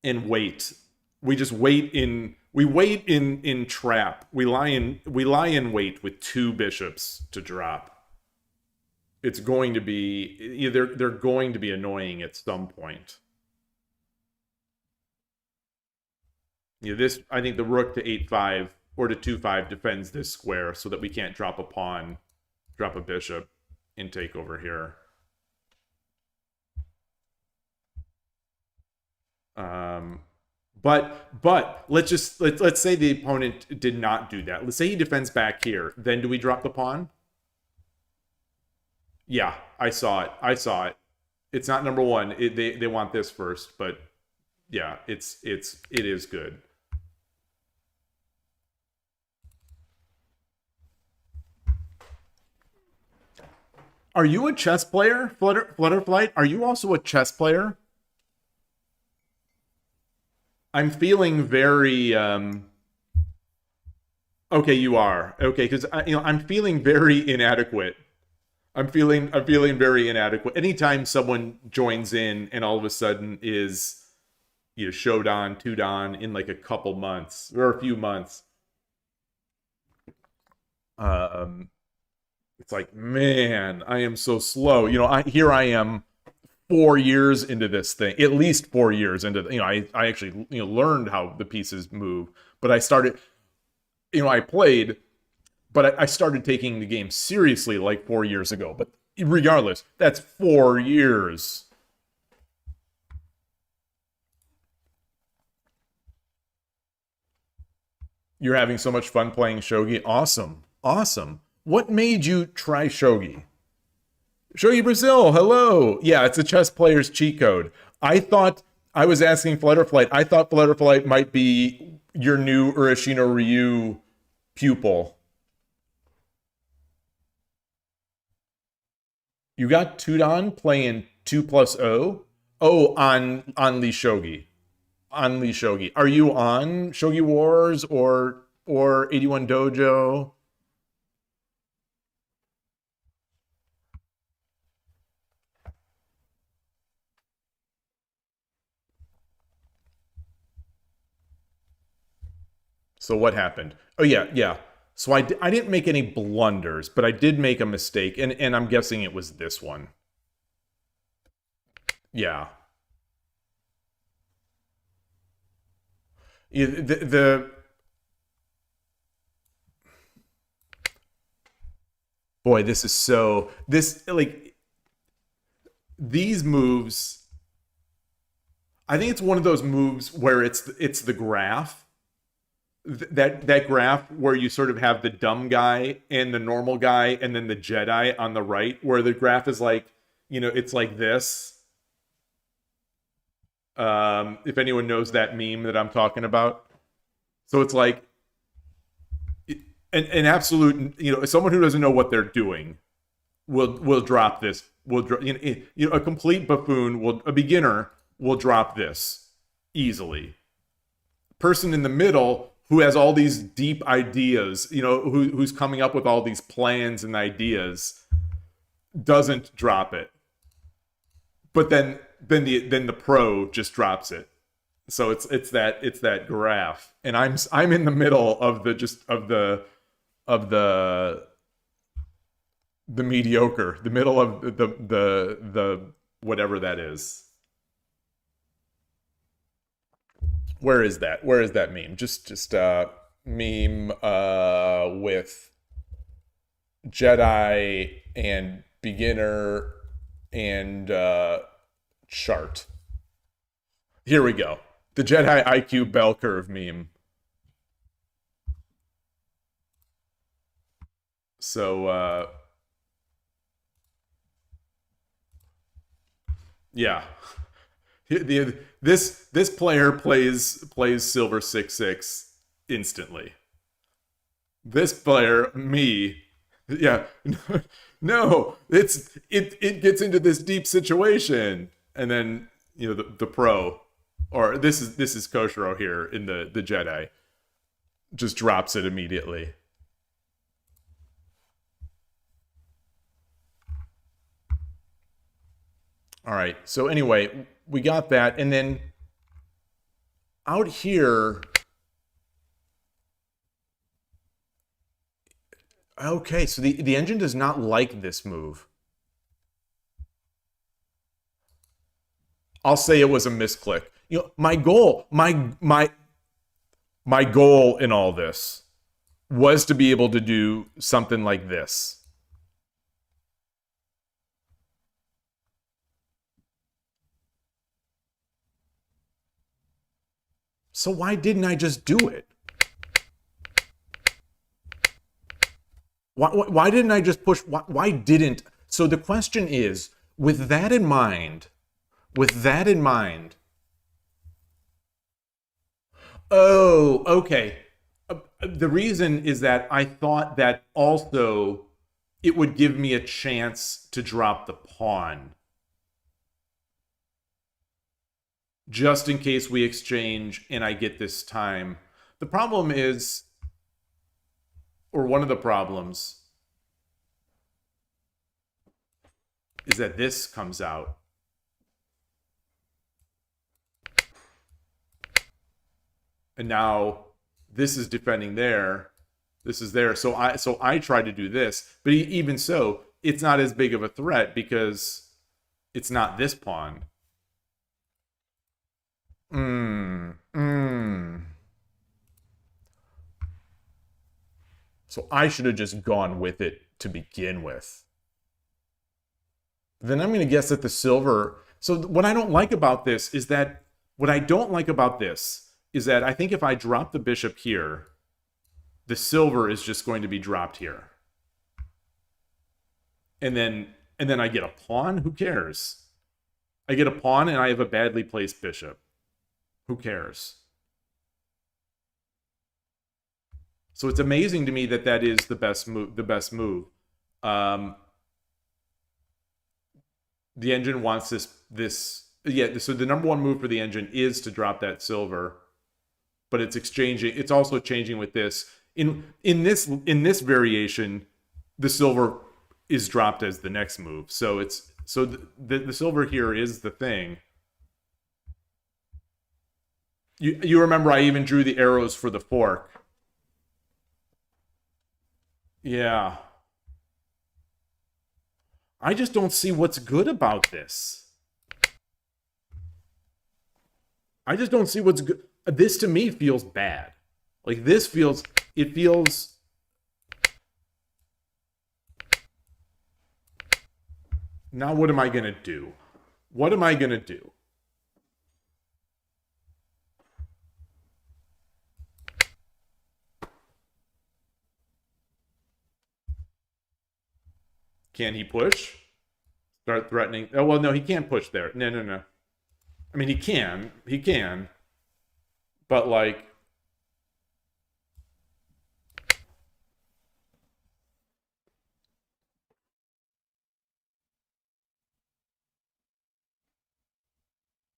S1: and wait. We just wait in. We wait in trap. We lie in wait with 2 bishops to drop. It's going to be they're going to be annoying at some point. This, I think the rook to 8-5 or to 2-5 defends this square so that we can't drop a pawn, drop a bishop, and take over here. But let's say the opponent did not do that. Let's say he defends back here. Then do we drop the pawn? Yeah, I saw it. I saw it. It's not number 1. They want this first, but yeah, it is good. Are you a chess player, Flutterflight? Are you also a chess player? I'm feeling very okay, you are. Okay, cuz I'm feeling very inadequate. I'm feeling very inadequate. Anytime someone joins in and all of a sudden is Shodan, Tudan in like a couple months or a few months. It's like, man, I am so slow. Here I am 4 years into this thing, at least 4 years into, I actually, learned how the pieces move, but I started, I played, but I started taking the game seriously like 4 years ago. But regardless, that's 4 years. You're having so much fun playing Shogi. Awesome. Awesome. What made you try Shogi? Shogi Brazil, hello. Yeah, it's a chess player's cheat code. I was asking Flutterflight. I thought Flutterflight might be your new Urashino Ryu pupil. You got Tudan playing 2+0? Oh, on Lee Shogi. On Lee Shogi. Are you on Shogi Wars or 81 Dojo? So what happened? Oh, yeah. So I didn't make any blunders, but I did make a mistake, and I'm guessing it was this one. Yeah. Boy, these moves, I think it's one of those moves where it's the graph. That graph where you sort of have the dumb guy and the normal guy and then the Jedi on the right, where the graph is like, it's like this. If anyone knows that meme that I'm talking about. So it's like an absolute, someone who doesn't know what they're doing will drop this. A complete buffoon a beginner will drop this easily. Person in the middle who has all these deep ideas, who's coming up with all these plans and ideas, doesn't drop it. But then the pro just drops it. So it's that graph, and I'm in the middle of the mediocre, the middle of the whatever that is. Where is that meme? Just meme with Jedi and beginner and chart. Here we go. The Jedi IQ bell curve meme. So yeah. This player plays silver 6/6 instantly. This player, me, yeah, no, it gets into this deep situation, and then the pro, or this is Koshiro here in the Jedi, just drops it immediately. All right. So anyway, we got that, and then out here, okay, so the engine does not like this move. I'll say it was a misclick. My goal in all this was to be able to do something like this. So why didn't I just do it? Why didn't I just push? Why didn't? So the question is, with that in mind, oh, okay. The reason is that I thought that also it would give me a chance to drop the pawn. Just in case we exchange and I get this time. The problem is, or one of the problems, is that this comes out. And now this is defending there. This is there. So I try to do this. But even so, it's not as big of a threat because it's not this pawn. So I should have just gone with it to begin with. Then I'm going to guess that the silver... So what I don't like about this is that... I think if I drop the bishop here, the silver is just going to be dropped here. And then I get a pawn? Who cares? I get a pawn and I have a badly placed bishop. Who cares? So it's amazing to me that is the best move. The engine wants this. Yeah, so the number one move for the engine is to drop that silver, but it's exchanging. It's also changing with this. In this variation, the silver is dropped as the next move. So the silver here is the thing. You remember I even drew the arrows for the fork. Yeah. I just don't see what's good about this. I just don't see what's good. This to me feels bad. Like it feels... Now what am I going to do? What am I going to do? Can he push? Start threatening. Oh, well, no, he can't push there. No. I mean, he can, but like,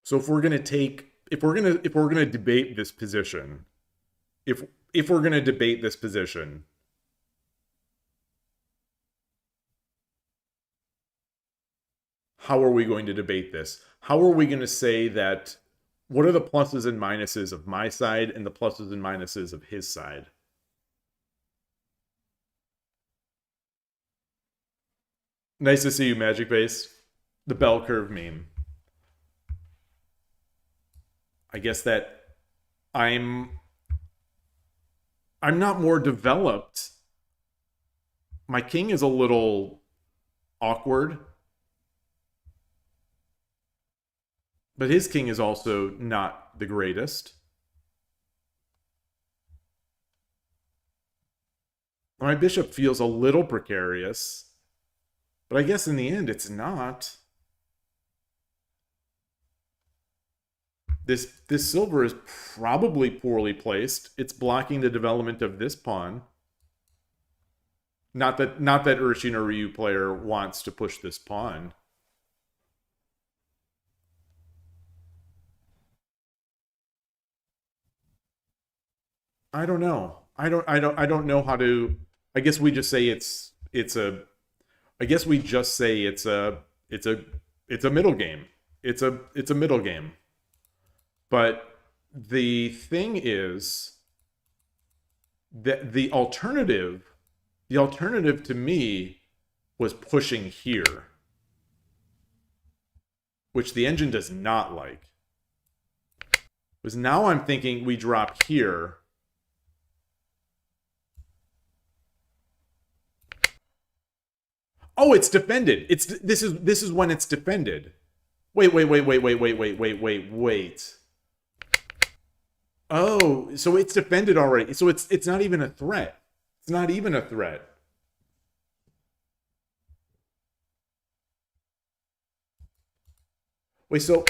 S1: so if we're gonna take, if we're gonna debate this position, if we're gonna debate this position, how are we going to debate this? How are we going to say that, what are the pluses and minuses of my side and the pluses and minuses of his side? Nice to see you, Magic Base. The bell curve meme. I guess that I'm not more developed. My king is a little awkward. But his king is also not the greatest. My bishop feels a little precarious. But I guess in the end, it's not. This silver is probably poorly placed. It's blocking the development of this pawn. Not that Urshin or Ryu player wants to push this pawn. I don't know. I don't know how to. I guess we just say it's a. I guess we just say it's a middle game. It's a middle game. But the thing is that the alternative to me was pushing here, which the engine does not like. Because now I'm thinking we drop here. Oh, it's defended. This is when it's defended. Wait. Oh, so it's defended already. So it's not even a threat. It's not even a threat. Wait, so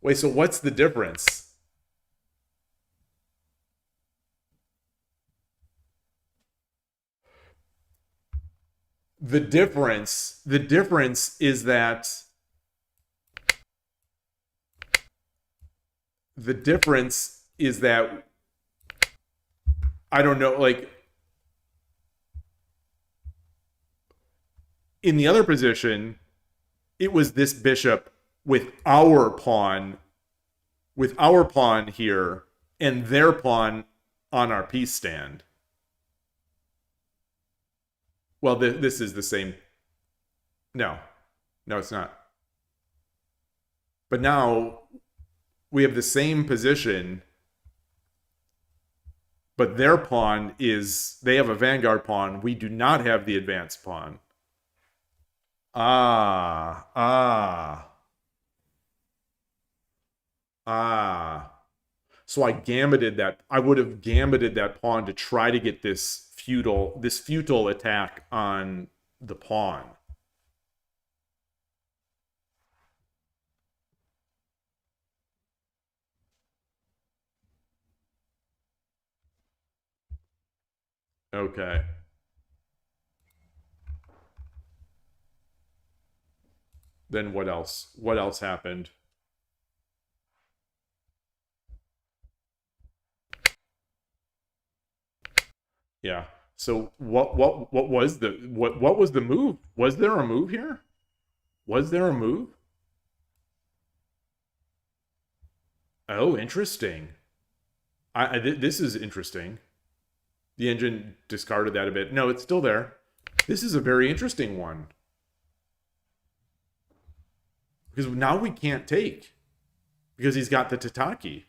S1: what's the difference? The difference is that I don't know, like in the other position, it was this bishop with our pawn here and their pawn on our piece stand. Well, this is the same. No, it's not. But now we have the same position, but their pawn they have a vanguard pawn. We do not have the advanced pawn. Ah. So I gambited that. I would have gambited that pawn to try to get this futile attack on the pawn. Okay. Then what else? What else happened? Yeah. So what was the move? Was there a move here? Was there a move? Oh, interesting. This is interesting. The engine discarded that a bit. No, it's still there. This is a very interesting one. Because now we can't take. Because he's got the Tataki.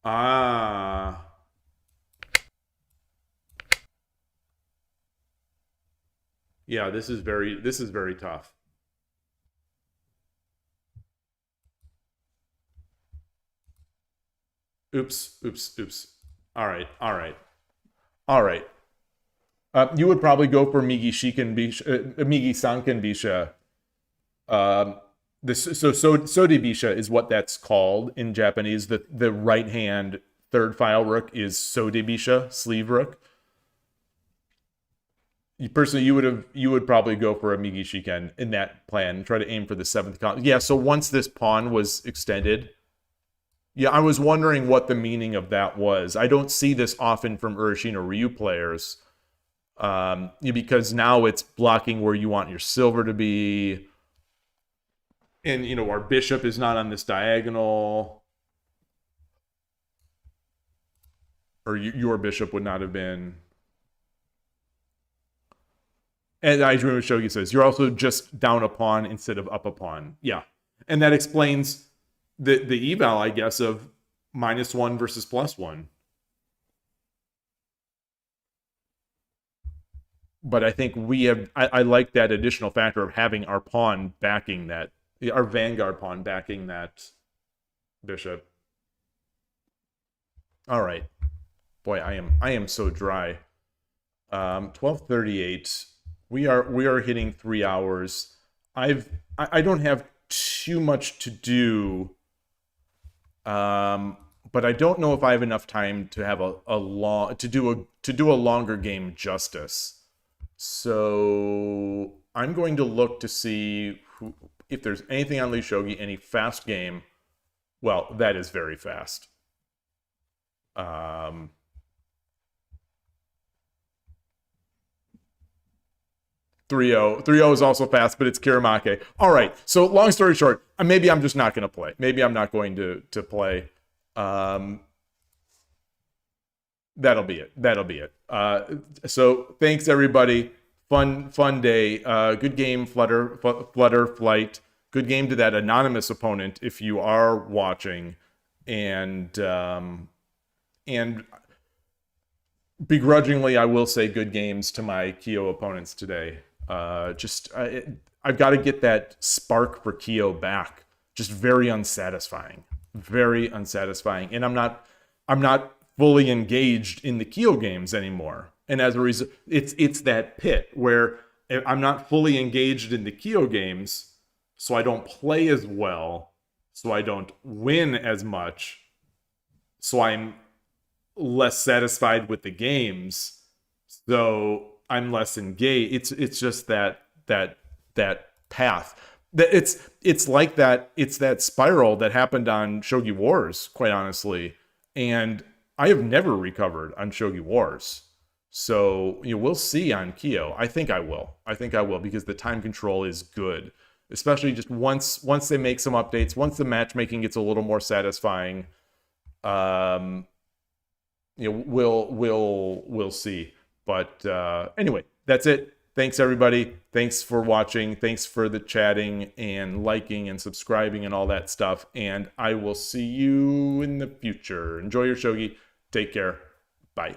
S1: Ah. Yeah, this is very tough. Oops. All right. All right. You would probably go for Migi Shiken Bisha, Migi Sanken Bisha. Sode Bisha is what that's called in Japanese. The right hand third file rook is Sode Bisha, sleeve rook. You would probably go for a Migi Shiken in that plan and try to aim for the 7th column. Yeah, so once this pawn was extended, yeah, I was wondering what the meaning of that was. I don't see this often from Urashino Ryu players. Because now it's blocking where you want your silver to be. And, you know, our bishop is not on this diagonal. Or your bishop would not have been. And I dream of Shogi says, you're also just down a pawn instead of up a pawn. Yeah. And that explains the eval, I guess, of -1 versus +1. But I think we have, I like that additional factor of having our pawn backing that, our vanguard pawn backing that bishop. All right. Boy, I am so dry. 12:38. We are hitting 3 hours. I don't have too much to do. But I don't know if I have enough time to have to do a longer game justice. So I'm going to look to see if there's anything on Lee Shogi, any fast game. Well, that is very fast. 3-0. 3-0 is also fast, but it's Kiramake. All right. So long story short, maybe I'm just not going to play. Maybe I'm not going to play. That'll be it. That'll be it. So thanks everybody. Fun day. Good game, Flutter Flight. Good game to that anonymous opponent if you are watching, and begrudgingly, I will say good games to my KIOU opponents today. I've got to get that spark for KIOU back. Just very unsatisfying, and I'm not fully engaged in the KIOU games anymore. And as a result, it's that pit where I'm not fully engaged in the KIOU games, so I don't play as well, so I don't win as much, so I'm less satisfied with the games, so I'm less engaged. It's just that path. It's like that. It's that spiral that happened on Shogi Wars, quite honestly, and I have never recovered on Shogi Wars. So we'll see on KIOU. I think I will because the time control is good, especially just once they make some updates, once the matchmaking gets a little more satisfying. We'll see. But anyway, that's it. Thanks everybody. Thanks for watching. Thanks for the chatting and liking and subscribing and all that stuff. And I will see you in the future. Enjoy your shogi. Take care. Bye.